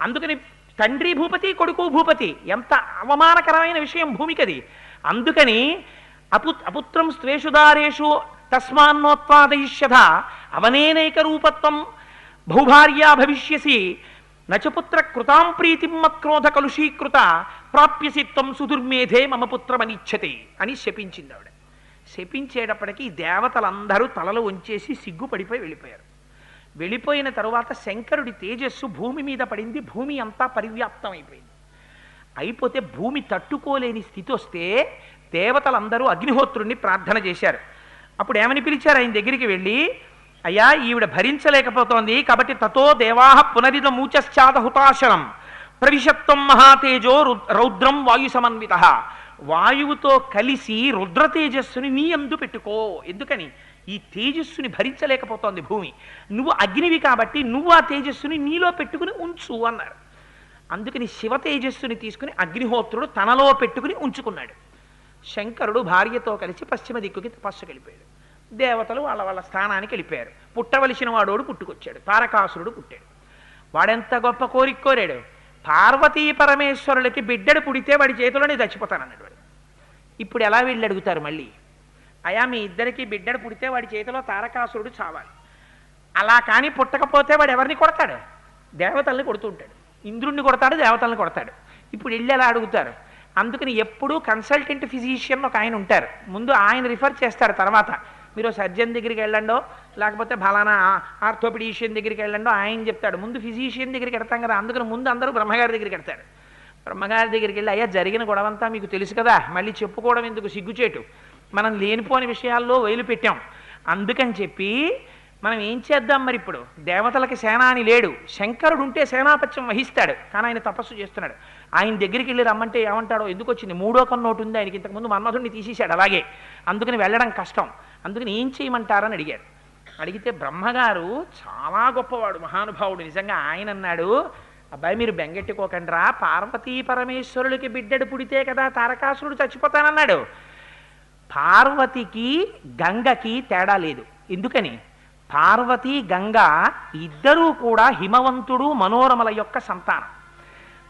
అందుకని తండ్రి భూపతి, కొడుకు భూపతి, ఎంత అవమానకరమైన విషయం భూమికది. అందుకని అపుత్రం స్త్వేషుదారేషు తస్మాన్నోత్వాదయిష్యథ అవనేనైక రూపత్వం బహుభార్యా భవిష్యసి నచపుత్ర కృతాం ప్రీతిం మత్క్రోధ కలుషీకృత ప్రాప్యసి త్వం సుదుర్మేధే మమ పుత్రమనిచ్చతి అని శపించింది ఆవిడ. శపించేటప్పటికీ దేవతలందరూ తలలు వంచేసి సిగ్గుపడిపోయి వెళ్ళిపోయారు. వెళ్ళిపోయిన తరువాత శంకరుడి తేజస్సు భూమి మీద పడింది. భూమి అంతా పరివ్యాప్తం అయిపోయింది. అయిపోతే భూమి తట్టుకోలేని స్థితి వస్తే దేవతలందరూ అగ్నిహోత్రుణ్ణి ప్రార్థన చేశారు. అప్పుడు ఏమని పిలిచారు ఆయన దగ్గరికి వెళ్ళి, అయ్యా ఈవిడ భరించలేకపోతోంది కాబట్టి తతో దేవాహ పునరిద మూచశ్చాద హుతాశనం ప్రవిశత్వం మహాతేజో రౌద్రం వాయు సమన్విత. వాయువుతో కలిసి రుద్ర తేజస్సుని నీ యందు పెట్టుకో. ఎందుకని? ఈ తేజస్సుని భరించలేకపోతోంది భూమి. నువ్వు అగ్నివి కాబట్టి నువ్వు ఆ తేజస్సుని నీలో పెట్టుకుని ఉంచు అన్నారు. అందుకని శివ తేజస్సుని తీసుకుని అగ్నిహోత్రుడు తనలో పెట్టుకుని ఉంచుకున్నాడు. శంకరుడు భార్యతో కలిసి పశ్చిమ దిక్కుకి తపస్సుకి వెళ్ళిపోయాడు. దేవతలు వాళ్ళ వాళ్ళ స్థానానికి వెళ్ళిపోయారు. పుట్టవలసిన వాడోడు పుట్టుకొచ్చాడు. తారకాసురుడు పుట్టాడు. వాడెంత గొప్ప కోరిక కోరాడు. పార్వతీ పరమేశ్వరులకి బిడ్డడు పుడితే వాడి చేతిలోనే చచ్చిపోతానన్నాడు వాడు. ఇప్పుడు ఎలా వీళ్ళు అడుగుతారు మళ్ళీ, అయా మీ ఇద్దరికి బిడ్డడు పుడితే వాడి చేతిలో తారకాసురుడు చావాలి. అలా కానీ పుట్టకపోతే వాడు ఎవరిని కొడతాడు? దేవతల్ని కొడుతుంటాడు. ఇంద్రుణ్ణి కొడతాడు, దేవతల్ని కొడతాడు. ఇప్పుడు వెళ్ళి ఎలా అడుగుతారు? అందుకని ఎప్పుడూ కన్సల్టెంట్ ఫిజిషియన్ ఒక ఆయన ఉంటారు. ముందు ఆయన రిఫర్ చేస్తారు. తర్వాత మీరు సర్జన్ దగ్గరికి వెళ్ళండో లేకపోతే ఫలానా ఆర్థోపెడీషియన్ దగ్గరికి వెళ్ళండో ఆయన చెప్తాడు. ముందు ఫిజిషియన్ దగ్గరికి వెళ్తాం కదా, అందుకని ముందు అందరూ బ్రహ్మగారి దగ్గరికి వెళ్తారు. బ్రహ్మగారి దగ్గరికి వెళ్ళి, అయ్యా జరిగిన గొడవంతా మీకు తెలుసు కదా, మళ్ళీ చెప్పుకోవడం ఎందుకు, సిగ్గుచేటు, మనం లేనిపోని విషయాల్లో వైలు పెట్టాం. అందుకని చెప్పి మనం ఏం చేద్దాం మరి? ఇప్పుడు దేవతలకి సేనాని లేడు, శంకరుడు ఉంటే సేనాపత్యం వహిస్తాడు. కానీ ఆయన తపస్సు చేస్తున్నాడు. ఆయన దగ్గరికి వెళ్ళి రమ్మంటే ఏమంటాడో, ఎందుకు వచ్చింది, మూడో కన్నోటు ఉంది ఆయనకి, ఇంతకుముందు మన్మధుడిని తీసేశాడు అలాగే, అందుకని వెళ్ళడం కష్టం, అందుకని ఏం చేయమంటారని అడిగాడు. అడిగితే బ్రహ్మగారు చాలా గొప్పవాడు, మహానుభావుడు నిజంగా. ఆయన అన్నాడు, అబ్బాయి మీరు బెంగెట్టుకోకండి రా, పార్వతీ పరమేశ్వరులకి బిడ్డడు పుడితే కదా తారకాసురుడు చచ్చిపోతానన్నాడు. పార్వతికి గంగకి తేడా లేదు. ఎందుకని? పార్వతి గంగ ఇద్దరూ కూడా హిమవంతుడు మనోరమల యొక్క సంతానం.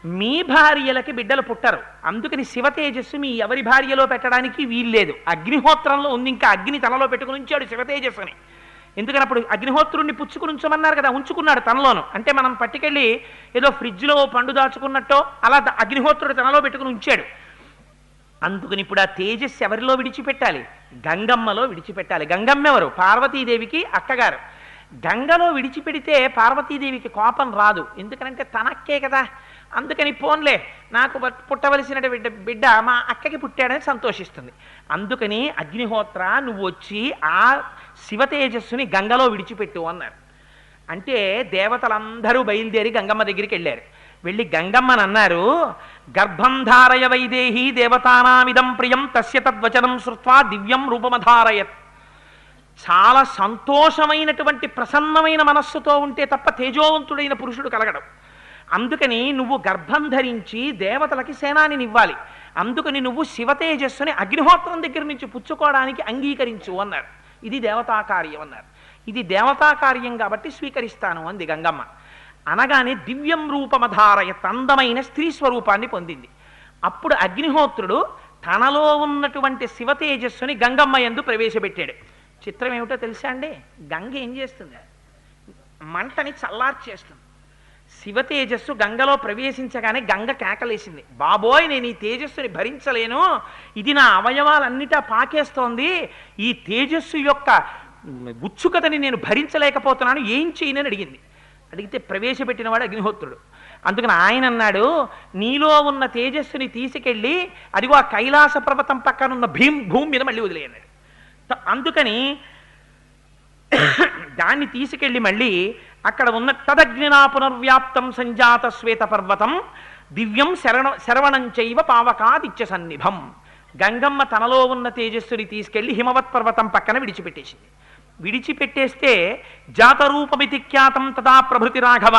మీ భార్యలకి బిడ్డలు పుట్టరు. అందుకని శివ తేజస్సు మీ ఎవరి భార్యలో పెట్టడానికి వీల్లేదు. అగ్నిహోత్రంలో ఉంది, ఇంకా అగ్ని తనలో పెట్టుకుని ఉంచాడు శివ తేజస్సుని. ఎందుకని అప్పుడు అగ్నిహోత్రుణ్ణి పుచ్చుకుని ఉంచమన్నారు కదా, ఉంచుకున్నాడు తనలోను. అంటే మనం పట్టుకెళ్ళి ఏదో ఫ్రిడ్జ్లో పండు దాచుకున్నట్టో అలా అగ్నిహోత్రుడు తనలో పెట్టుకుని ఉంచాడు. అందుకని ఇప్పుడు ఆ తేజస్సు ఎవరిలో విడిచిపెట్టాలి? గంగమ్మలో విడిచిపెట్టాలి. గంగమ్మ ఎవరు? పార్వతీదేవికి అక్కగారు. గంగలో విడిచిపెడితే పార్వతీదేవికి కోపం రాదు. ఎందుకనంటే తనక్కే కదా. అందుకని పోన్లే, నాకు పుట్టవలసిన బిడ్డ మా అక్కకి పుట్టాడని సంతోషిస్తుంది. అందుకని అగ్నిహోత్ర నువ్వు వచ్చి ఆ శివ తేజస్సుని గంగలో విడిచిపెట్టు అన్నారు. అంటే దేవతలందరూ బయలుదేరి గంగమ్మ దగ్గరికి వెళ్ళారు. వెళ్ళి గంగమ్మని అన్నారు, గర్భం ధారయ వైదేహి దేవతానామిదం ప్రియం తస్య తద్వచనం శ్రుత్వా దివ్యం రూపమధారయత్. చాలా సంతోషమైనటువంటి ప్రసన్నమైన మనస్సుతో ఉంటే తప్ప తేజోవంతుడైన పురుషుడు కలగడం. అందుకని నువ్వు గర్భం ధరించి దేవతలకి సేనానిని ఇవ్వాలి. అందుకని నువ్వు శివ తేజస్సుని అగ్నిహోత్రం దగ్గర నుంచి పుచ్చుకోవడానికి అంగీకరించు అన్నారు. ఇది దేవతాకార్యం అన్నారు. ఇది దేవతాకార్యం కాబట్టి స్వీకరిస్తాను అంది గంగమ్మ. అనగానే దివ్యం రూపమధారయ, అందమైన స్త్రీ స్వరూపాన్ని పొందింది. అప్పుడు అగ్నిహోత్రుడు తనలో ఉన్నటువంటి శివ తేజస్సుని గంగమ్మ యందు ప్రవేశపెట్టాడు. చిత్రం ఏమిటో తెలుసా అండి? గంగ ఏం చేస్తుంది? మంటని చల్లార్చేస్తుంది. శివ తేజస్సు గంగలో ప్రవేశించగానే గంగ కేకలేసింది, బాబోయ్ నేను ఈ తేజస్సుని భరించలేను, ఇది నా అవయవాలన్నిటా పాకేస్తోంది, ఈ తేజస్సు యొక్క ఉత్సుకతని నేను భరించలేకపోతున్నాను, ఏం చేయనని అడిగింది. అడిగితే ప్రవేశపెట్టినవాడు అగ్నిహోత్రుడు. అందుకని ఆయన అన్నాడు, నీలో ఉన్న తేజస్సుని తీసుకెళ్ళి అదిగో ఆ కైలాస పర్వతం పక్కన ఉన్న భూమి మీద మళ్ళీ వదిలేయన్నాడు. అందుకని దాన్ని తీసుకెళ్ళి మళ్ళీ అక్కడ ఉన్న తదగ్నినా పునర్వ్యాప్తం సంజాత శ్వేత పర్వతం దివ్యం శరవణం చైవ పావకాదిత్య సన్నిభం. గంగమ్మ తనలో ఉన్న తేజస్సుని తీసుకెళ్లి హిమవత్ పర్వతం పక్కన విడిచిపెట్టేసింది. విడిచిపెట్టేస్తే జాతరూపమితి ఖ్యాతం తదా ప్రభృతి రాఘవ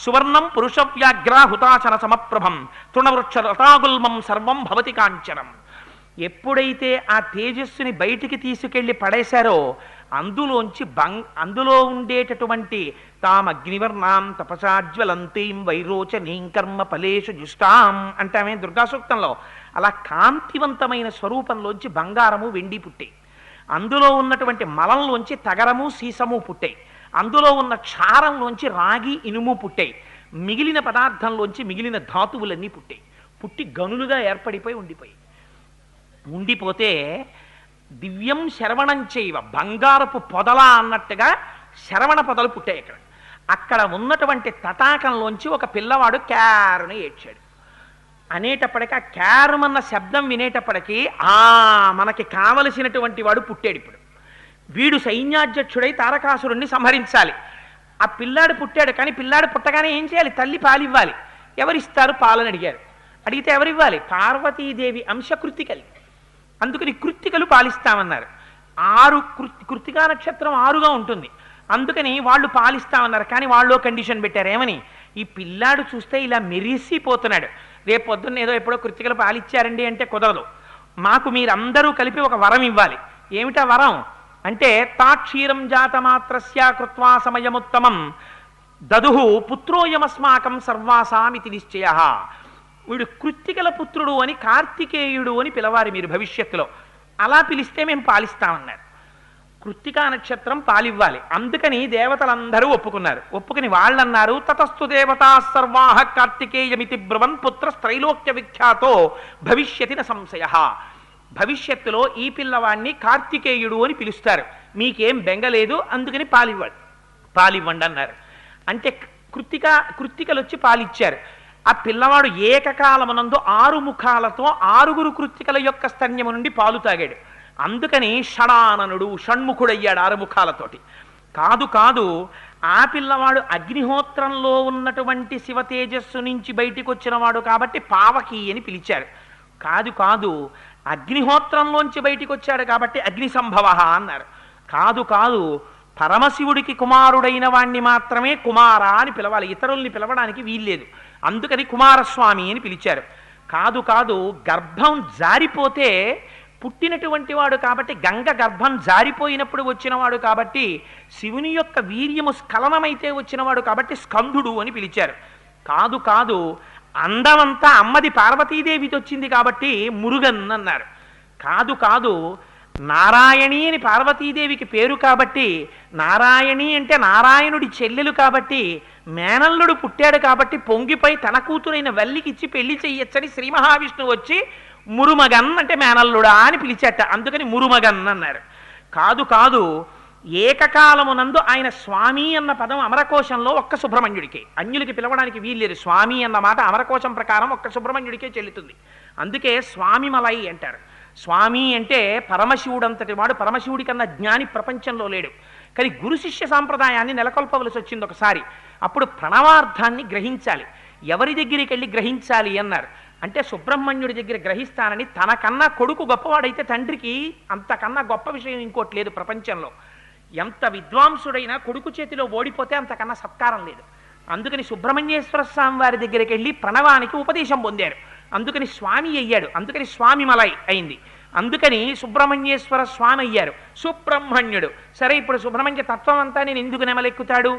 సువర్ణం పురుష వ్యాఘ్ర హుతాచన సమప్రభం తృణవృక్ష రతాగుల్మం సర్వం భవతి కాంచనం. ఎప్పుడైతే ఆ తేజస్సుని బయటికి తీసుకెళ్లి పడేశారో అందులో ఉండేటటువంటి తాం అగ్నివర్ణాం తపసాజ్వలంతీం వైరోచనీం కర్మ ఫలేషు జుష్టాం అంటామే దుర్గా సూక్తంలో. అలా కాంతివంతమైన స్వరూపంలోంచి బంగారము వెండి పుట్టాయి. అందులో ఉన్నటువంటి మలంలోంచి తగరము సీసము పుట్టాయి. అందులో ఉన్న క్షారంలోంచి రాగి ఇనుము పుట్టాయి. మిగిలిన పదార్థంలోంచి మిగిలిన ధాతువులన్నీ పుట్టాయి. పుట్టి గనులుగా ఏర్పడిపోయి ఉండిపోతే దివ్యం శరవణం చేయవ బంగారపు పొదలా అన్నట్టుగా శరవణ పొదలు పుట్టాయి. అక్కడ ఉన్నటువంటి తటాకంలోంచి ఒక పిల్లవాడు క్యారుని ఏడ్చాడు. అనేటప్పటికీ ఆ క్యారుమన్న శబ్దం వినేటప్పటికీ మనకి కావలసినటువంటి వాడు పుట్టాడు. ఇప్పుడు వీడు సైన్యాధ్యక్షుడై తారకాసురుణ్ణి సంహరించాలి. ఆ పిల్లాడు పుట్టాడు. కానీ పిల్లాడు పుట్టగానే ఏం చేయాలి? తల్లి పాలివ్వాలి. ఎవరిస్తారు పాలని అడిగారు. అడిగితే ఎవరివ్వాలి? పార్వతీదేవి అంశ కృత్తికలు. అందుకని కృత్తికలు పాలిస్తామన్నారు. 6 కృత్తికా నక్షత్రం 6గా ఉంటుంది. అందుకని వాళ్ళు పాలిస్తామన్నారు. కానీ వాళ్ళు కండిషన్ పెట్టారు. ఏమని? ఈ పిల్లాడు చూస్తే ఇలా మెరిసిపోతున్నాడు, రేపు పొద్దున్న ఏదో ఎప్పుడో కృత్తికలు పాలిచ్చారండి అంటే కుదరదు. మాకు మీరందరూ కలిపి ఒక వరం ఇవ్వాలి. ఏమిటా వరం అంటే తాక్షీరం జాతమాత్రస్య కృత్వా సమయముత్తమం దదుహు పుత్రోయమస్మాకం సర్వాసామితి నిశ్చయ. వీడు కృత్తికల పుత్రుడు అని కార్తికేయుడు అని పిలవాలి మీరు భవిష్యత్తులో. అలా పిలిస్తే మేము పాలిస్తామన్నారు. కృత్తికా నక్షత్రం పాలివ్వాలి. అందుకని దేవతలందరూ ఒప్పుకున్నారు. ఒప్పుకుని వాళ్ళన్నారు తతస్తు దేవతా సర్వాహ కార్తికేయమితి బ్రువన్ పుత్ర త్రైలోక్య విఖ్యాతో భవిష్యతి న సంశయ. భవిష్యత్తులో ఈ పిల్లవాడిని కార్తికేయుడు అని పిలుస్తారు, మీకేం బెంగలేదు, అందుకని పాలివ్వండి అన్నారు. అంటే కృత్తికలు వచ్చి పాలిచ్చారు. ఆ పిల్లవాడు ఏకకాలమునందు 6 ముఖాలతో 6 కృత్తికల యొక్క స్తన్యము నుండి పాలు తాగాడు. అందుకని షడాననుడు, షణ్ముఖుడయ్యాడు 6 ముఖాలతోటి. కాదు ఆ పిల్లవాడు అగ్నిహోత్రంలో ఉన్నటువంటి శివ తేజస్సు నుంచి బయటికి వచ్చినవాడు కాబట్టి పావకి అని పిలిచారు. కాదు అగ్నిహోత్రంలోంచి బయటికి వచ్చాడు కాబట్టి అగ్ని సంభవ అన్నారు. కాదు పరమశివుడికి కుమారుడైన వాణ్ణి మాత్రమే కుమార అని పిలవాలి, ఇతరుల్ని పిలవడానికి వీల్లేదు. అందుకని కుమారస్వామి అని పిలిచారు. కాదు గర్భం జారిపోతే పుట్టినటువంటి వాడు కాబట్టి, గంగ గర్భం జారిపోయినప్పుడు వచ్చినవాడు కాబట్టి, శివుని యొక్క వీర్యము స్ఖలనమైతే వచ్చినవాడు కాబట్టి స్కందుడు అని పిలిచారు. కాదు అందమంతా అమ్మది పార్వతీదేవితో వచ్చింది కాబట్టి మురుగన్ అన్నారు. కాదు నారాయణి అని పార్వతీదేవికి పేరు కాబట్టి, నారాయణి అంటే నారాయణుడి చెల్లెలు కాబట్టి, మేనల్లుడు పుట్టాడు కాబట్టి పొంగిపై తన కూతురైన వల్లికిచ్చి పెళ్లి చెయ్యొచ్చని శ్రీ మహావిష్ణువు వచ్చి మురుమగన్ అంటే మేనల్లుడా అని పిలిచాట. అందుకని మురుమగన్ అన్నారు. కాదు ఏకకాలమునందు ఆయన స్వామి అన్న పదం అమరకోశంలో ఒక్క సుబ్రహ్మణ్యుడికే, అన్యులకి పిలవడానికి వీల్లేదు. స్వామి అన్న మాట అమరకోశం ప్రకారం ఒక్క సుబ్రహ్మణ్యుడికే చెల్లుతుంది. అందుకే స్వామి మలై అంటారు. స్వామి అంటే పరమశివుడు అంతటి వాడు, పరమశివుడి కన్నా జ్ఞాని ప్రపంచంలో లేడు. కానీ గురు శిష్య సాంప్రదాయాన్ని నెలకొల్పవలసి వచ్చింది ఒకసారి. అప్పుడు ప్రణవార్థాన్ని గ్రహించాలి. ఎవరి దగ్గరికి వెళ్ళి గ్రహించాలి అన్నారు. అంటే సుబ్రహ్మణ్యుడి దగ్గర గ్రహిస్తానని, తనకన్నా కొడుకు గొప్పవాడైతే తండ్రికి అంతకన్నా గొప్ప విషయం ఇంకోటి లేదు ప్రపంచంలో. ఎంత విద్వాంసుడైనా కొడుకు చేతిలో ఓడిపోతే అంతకన్నా సత్కారం లేదు. అందుకని సుబ్రహ్మణ్యేశ్వర స్వామి వారి దగ్గరికి వెళ్ళి ప్రణవానికి ఉపదేశం పొందారు. అందుకని స్వామి అయ్యాడు. అందుకని స్వామి మలై అయింది. అందుకని సుబ్రహ్మణ్యేశ్వర స్వామి అయ్యారు. సుబ్రహ్మణ్యుడు. సరే, ఇప్పుడు సుబ్రహ్మణ్య తత్వం అంతా నేను ఎందుకు నెమలెక్కుతాడు,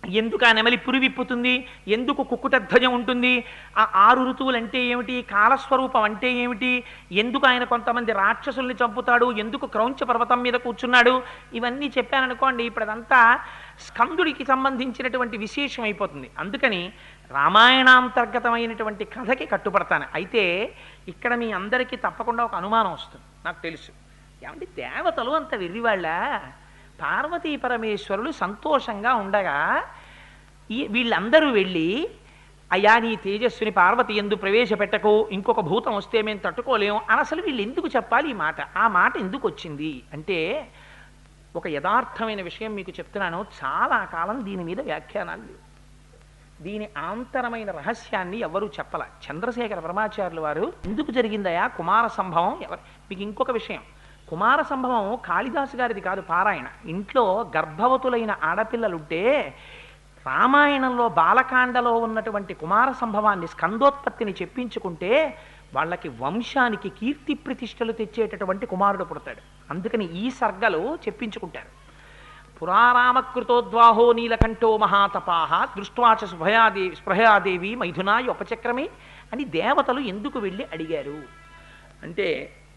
ఎందుకు ఆ నెమలి పురి విప్పుతుంది, ఎందుకు కుక్కుటధ్వజం ఉంటుంది, ఆ 6 ఋతువులు అంటే ఏమిటి, కాలస్వరూపం అంటే ఏమిటి, ఎందుకు ఆయన కొంతమంది రాక్షసుల్ని చంపుతాడు, ఎందుకు క్రౌంచ పర్వతం మీద కూర్చున్నాడు, ఇవన్నీ చెప్పాననుకోండి ఇప్పుడు అదంతా స్కందుడికి సంబంధించినటువంటి విశేషం అయిపోతుంది. అందుకని రామాయణాంతర్గతమైనటువంటి కథకి కట్టుపడతాను. అయితే ఇక్కడ మీ అందరికీ తప్పకుండా ఒక అనుమానం వస్తుంది, నాకు తెలుసు. ఏమంటే దేవతలు అంత వెర్రివాళ్ళ, పార్వతీ పరమేశ్వరులు సంతోషంగా ఉండగా వీళ్ళందరూ వెళ్ళి అయ్యా నీ తేజస్సుని పార్వతి ఎందు ప్రవేశపెట్టకు, ఇంకొక భూతం వస్తే మేము తట్టుకోలేము అని అసలు వీళ్ళు ఎందుకు చెప్పాలి ఈ మాట? ఆ మాట ఎందుకు వచ్చింది అంటే ఒక యథార్థమైన విషయం మీకు చెప్తున్నాను. చాలా కాలం దీని మీద వ్యాఖ్యానాలు లేవు. దీని ఆంతరమైన రహస్యాన్ని ఎవరూ చెప్పల. చంద్రశేఖర పరమాచార్యులు వారు ఎందుకు జరిగిందయా కుమార సంభవం, మీకు ఇంకొక విషయం, కుమార సంభవం కాళిదాసు గారిది కాదు పారాయణ. ఇంట్లో గర్భవతులైన ఆడపిల్లలుంటే రామాయణంలో బాలకాండలో ఉన్నటువంటి కుమార సంభవాన్ని, స్కందోత్పత్తిని చెప్పించుకుంటే వాళ్ళకి వంశానికి కీర్తి ప్రతిష్టలు తెచ్చేటటువంటి కుమారుడు పుడతాడు. అందుకని ఈ సర్గలు చెప్పించుకుంటారు. పురారామకృతోద్వాహో నీలకంఠో మహాతపాహ దృష్ట్వాచ స్పృహయాదేవి మైథునాయ ఉపచక్రమే అని దేవతలు ఎందుకు వెళ్ళి అడిగారు అంటే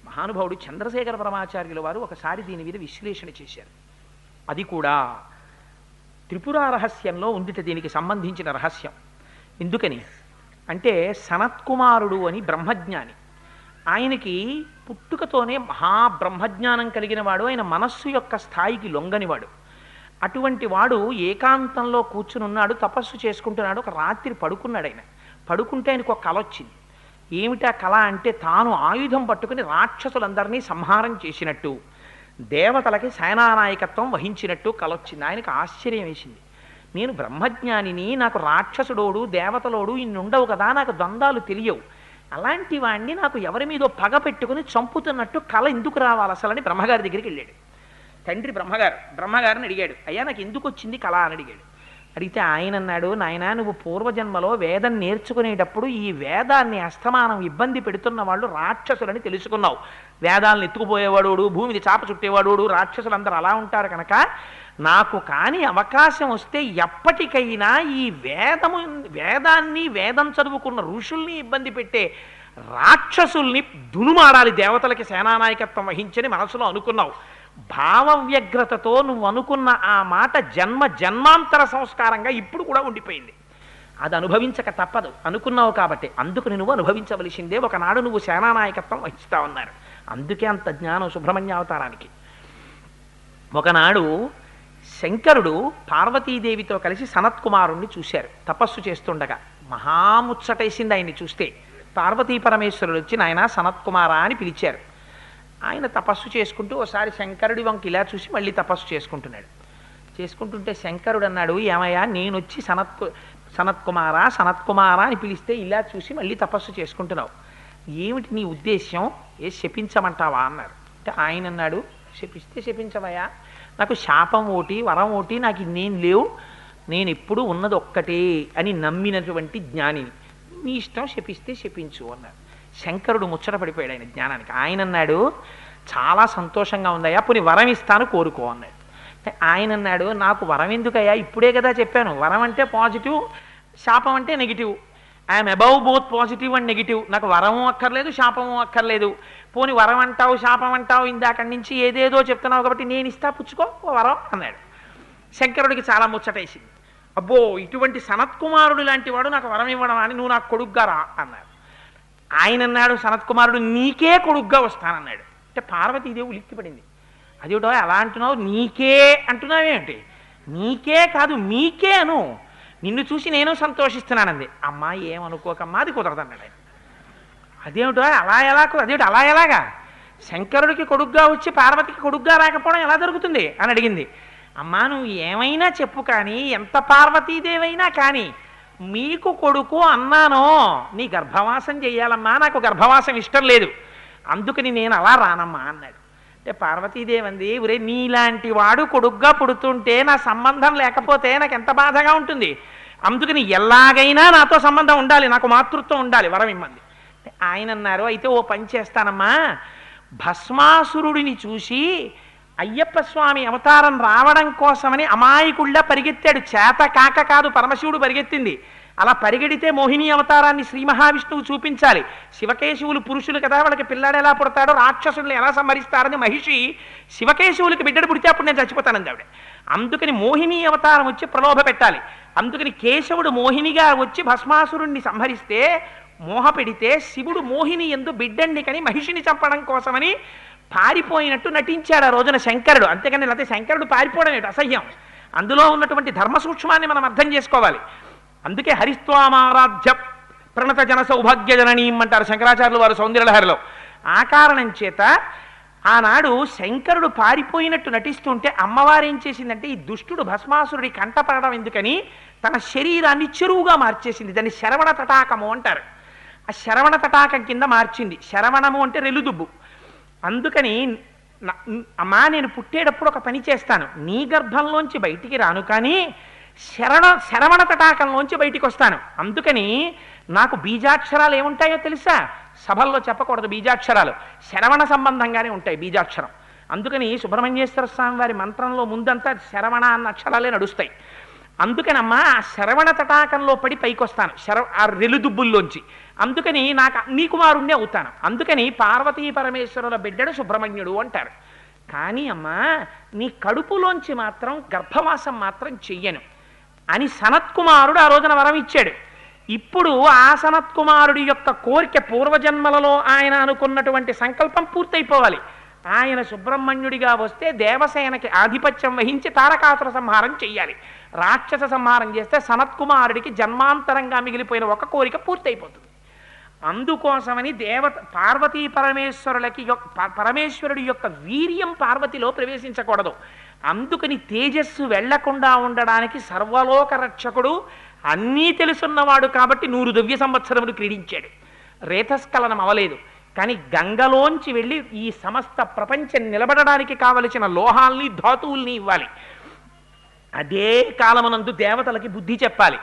మహానుభావుడు చంద్రశేఖర పరమాచార్యుల వారు ఒకసారి దీని మీద విశ్లేషణ చేశారు. అది కూడా త్రిపుర రహస్యంలో ఉందిట దీనికి సంబంధించిన రహస్యం. ఎందుకని అంటే సనత్కుమారుడు అని బ్రహ్మజ్ఞాని, ఆయనకి పుట్టుకతోనే మహాబ్రహ్మజ్ఞానం కలిగిన వాడు, ఆయన మనస్సు యొక్క స్థాయికి లొంగనివాడు. అటువంటి వాడు ఏకాంతంలో కూర్చునున్నాడు, తపస్సు చేసుకుంటున్నాడు. ఒక రాత్రి పడుకున్నాడు. ఆయన పడుకుంటే ఆయనకు ఒక కల వచ్చింది. ఏమిటా కళ అంటే తాను ఆయుధం పట్టుకుని రాక్షసులందరినీ సంహారం చేసినట్టు, దేవతలకి సేనానాయకత్వం వహించినట్టు కల వచ్చింది. ఆయనకు ఆశ్చర్యం వేసింది. నేను బ్రహ్మజ్ఞానిని, నాకు రాక్షసుడోడు దేవతలోడు ఇన్నుండవు కదా, నాకు ద్వంద్వాలు తెలియవు. అలాంటి వాణ్ణి నాకు ఎవరి మీదో పగ పెట్టుకుని చంపుతున్నట్టు కళ ఎందుకు రావాలి అసలని బ్రహ్మగారి దగ్గరికి వెళ్ళాడు. తండ్రి బ్రహ్మగారిని అడిగాడు, అయ్యా నాకు ఎందుకు వచ్చింది కళ అని అడిగాడు. అడిగితే ఆయన అన్నాడు, నాయనా నువ్వు పూర్వజన్మలో వేదం నేర్చుకునేటప్పుడు ఈ వేదాన్ని అస్తమానం ఇబ్బంది పెడుతున్న వాళ్ళు రాక్షసులని తెలుసుకున్నావు. వేదాలను ఎత్తుకుపోయేవాడు, భూమిని చాప చుట్టేవాడు, రాక్షసులందరూ అలా ఉంటారు కనుక నాకు కానీ అవకాశం వస్తే ఎప్పటికైనా ఈ వేదాన్ని వేదం చదువుకున్న ఋషుల్ని ఇబ్బంది పెట్టే రాక్షసుల్ని దునుమాడాలి, దేవతలకి సేనానాయకత్వం వహించని మనసులో అనుకున్నావు. భావవ్యగ్రతతో నువ్వు అనుకున్న ఆ మాట జన్మాంతర సంస్కారంగా ఇప్పుడు కూడా ఉండిపోయింది. అది అనుభవించక తప్పదు అనుకున్నావు కాబట్టి అందుకు నువ్వు అనుభవించవలసిందే. ఒకనాడు నువ్వు సేనానాయకత్వం వహిస్తా ఉన్నారు. అందుకే అంత జ్ఞానం సుబ్రహ్మణ్య అవతారానికి. ఒకనాడు శంకరుడు పార్వతీదేవితో కలిసి సనత్కుమారుణ్ణి చూశారు తపస్సు చేస్తుండగా. మహాముచ్చటేసింది ఆయన్ని చూస్తే. పార్వతీ పరమేశ్వరుడు వచ్చి నాయన సనత్కుమారా అని పిలిచారు. ఆయన తపస్సు చేసుకుంటూ ఒకసారి శంకరుడి వంక ఇలా చూసి మళ్ళీ తపస్సు చేసుకుంటుంటే శంకరుడు అన్నాడు, ఏమయ్యా నేను వచ్చి సనత్కుమారా అని పిలిస్తే ఇలా చూసి మళ్ళీ తపస్సు చేసుకుంటున్నావు, ఏమిటి నీ ఉద్దేశ్యం, శపించమంటావా అన్నారు. అంటే ఆయన అన్నాడు, శపిస్తే శపించవయ్యా, నాకు శాపం ఓటి వరం ఓటి నాకు ఇన్నేం లేవు, నేను ఎప్పుడు ఉన్నది ఒక్కటే అని నమ్మినటువంటి జ్ఞానిని, మీ ఇష్టం శపిస్తే శపించు అన్నారు. శంకరుడు ముచ్చట పడిపోయాడు ఆయన జ్ఞానానికి. ఆయన అన్నాడు, చాలా సంతోషంగా ఉందయ్యా, పోనీ వరం ఇస్తాను కోరుకో అన్నాడు. ఆయన అన్నాడు, నాకు వరం ఎందుకయ్యా, ఇప్పుడే కదా చెప్పాను, వరం అంటే పాజిటివ్, శాపం అంటే negative. I'm above both positive and negative. నాకు వరము అక్కర్లేదు, శాపము అక్కర్లేదు. పోని వరం అంటావు శాపం అంటావు, ఇందాక నుంచి ఏదేదో చెప్తున్నావు కాబట్టి నేను ఇస్తా, పుచ్చుకో వరం అన్నాడు. శంకరుడికి చాలా ముచ్చటేసింది. అబ్బో ఇటువంటి సనత్కుమారుడు లాంటి వాడు నాకు వరం ఇవ్వడం అని, నువ్వు నాకు కొడుగ్గా రా అన్నాడు. ఆయన అన్నాడు, సనత్కుమారుడు నీకే కొడుగ్గా వస్తానన్నాడు. అంటే పార్వతీదేవి ఉలిక్కిపడింది. అదేమిటో అలా అంటున్నావు, నీకే అంటున్నావేమిటి, నీకే కాదు మీకే అను, నిన్ను చూసి నేను సంతోషిస్తున్నానంది. అమ్మా ఏమనుకోకమ్మా, అది కుదరదన్నాడు ఆయన. అదేమిటో అదేమిటి అలా ఎలాగా, శంకరుడికి కొడుగ్గా వచ్చి పార్వతికి కొడుగ్గా రాకపోవడం ఎలా జరుగుతుంది అని అడిగింది. అమ్మా నువ్వు ఏమైనా చెప్పు కానీ, ఎంత పార్వతీదేవైనా కానీ మీకు కొడుకు అన్నానో నీ గర్భవాసం చెయ్యాలమ్మా, నాకు గర్భవాసం ఇష్టం లేదు, అందుకని నేను అలా రానమ్మా అన్నాడు. అంటే పార్వతీదేవి అంది, ఒరే నీలాంటి వాడు కొడుగ్గా పుడుతుంటే నా సంబంధం లేకపోతే నాకు ఎంత బాధగా ఉంటుంది, అందుకని ఎలాగైనా నాతో సంబంధం ఉండాలి, నాకు మాతృత్వం ఉండాలి, వరం ఇమ్మంది. ఆయన అన్నారు, అయితే ఓ పని చేస్తానమ్మా, భస్మాసురుడిని చూసి అయ్యప్ప స్వామి అవతారం రావడం కోసమని అమాయకుళ్ళ పరిగెత్తాడు, చేత కాక కాదు పరమశివుడు పరిగెత్తింది. అలా పరిగెడితే మోహిని అవతారాన్ని శ్రీ మహావిష్ణువు చూపించాలి. శివకేశవులు పురుషులు కదా, వాళ్ళకి పిల్లాడు ఎలా పుడతాడో, రాక్షసుల్ని ఎలా సంహరిస్తారని మహిషి శివకేశవులకి బిడ్డడు పుడితే అప్పుడు నేను చచ్చిపోతానంది ఆవిడ. అందుకని మోహిని అవతారం వచ్చి ప్రలోభ పెట్టాలి. అందుకని కేశవుడు మోహినిగా వచ్చి భస్మాసురుణ్ణి సంహరిస్తే, మోహ పెడితే శివుడు మోహిని ఎందు బిడ్డండి కని మహిషిని చంపడం కోసమని పారిపోయినట్టు నటించాడు ఆ రోజున శంకరుడు. అంతేకాని లేకపోతే శంకరుడు పారిపోవడం ఏంటి, అసహ్యం. అందులో ఉన్నటువంటి ధర్మ సూక్ష్మాన్ని మనం అర్థం చేసుకోవాలి. అందుకే హరిస్వామారాధ్య ప్రణత జన సౌభాగ్య జననీయం అంటారు శంకరాచార్యులు వారు సౌందర్యలహరిలో. ఆ కారణం చేత ఆనాడు శంకరుడు పారిపోయినట్టు నటిస్తుంటే అమ్మవారు ఏం చేసిందంటే, ఈ దుష్టుడు భస్మాసురుడి కంటపడడం ఎందుకని తన శరీరాన్ని చెరువుగా మార్చేసింది. దాన్ని శరవణ తటాకము అంటారు. ఆ శరవణ తటాకం కింద మార్చింది. శరవణము అంటే రెల్లుదుబ్బు. అందుకని అమ్మా నేను పుట్టేటప్పుడు ఒక పని చేస్తాను, నీ గర్భంలోంచి బయటికి రాను కానీ శరవణ తటాకంలోంచి బయటికి వస్తాను. అందుకని నాకు బీజాక్షరాలు ఏముంటాయో తెలుసా, సభల్లో చెప్పకూడదు బీజాక్షరాలు, శరవణ సంబంధంగానే ఉంటాయి బీజాక్షరం. అందుకని సుబ్రహ్మణ్యేశ్వర స్వామి వారి మంత్రంలో ముందంతా శరవణ అన్న అక్షరాలే నడుస్తాయి. అందుకనమ్మా ఆ శరవణ తటాకంలో పడి పైకొస్తాను, ఆ రెలుదుబ్బుల్లోంచి. అందుకని నాకు నీ కుమారుణ్ణి అవుతాను. అందుకని పార్వతీ పరమేశ్వరుల బిడ్డడు సుబ్రహ్మణ్యుడు అంటారు. కానీ అమ్మా నీ కడుపులోంచి మాత్రం గర్భవాసం మాత్రం చెయ్యను అని సనత్కుమారుడు ఆ రోజున వరం ఇచ్చాడు. ఇప్పుడు ఆ సనత్కుమారుడి యొక్క కోరిక పూర్వజన్మలలో ఆయన అనుకున్నటువంటి సంకల్పం పూర్తయిపోవాలి. ఆయన సుబ్రహ్మణ్యుడిగా వస్తే దేవసేనకి ఆధిపత్యం వహించి తారకాసుర సంహారం చెయ్యాలి. రాక్షస సంహారం చేస్తే సనత్కుమారుడికి జన్మాంతరంగా మిగిలిపోయిన ఒక కోరిక పూర్తయిపోతుంది. అందుకోసమని పార్వతీ పరమేశ్వరుడి యొక్క వీర్యం పార్వతిలో ప్రవేశించకూడదు. అందుకని తేజస్సు వెళ్లకుండా ఉండడానికి సర్వలోక రక్షకుడు, అన్నీ తెలుసున్నవాడు కాబట్టి 100 దివ్య సంవత్సరములు క్రీడించాడు. రేతస్ఖలనం అవలేదు. కానీ గంగలోంచి వెళ్ళి ఈ సమస్త ప్రపంచం నిలబడడానికి కావలసిన లోహాల్ని ధాతువుల్ని ఇవ్వాలి. అదే కాలమునందు దేవతలకి బుద్ధి చెప్పాలి.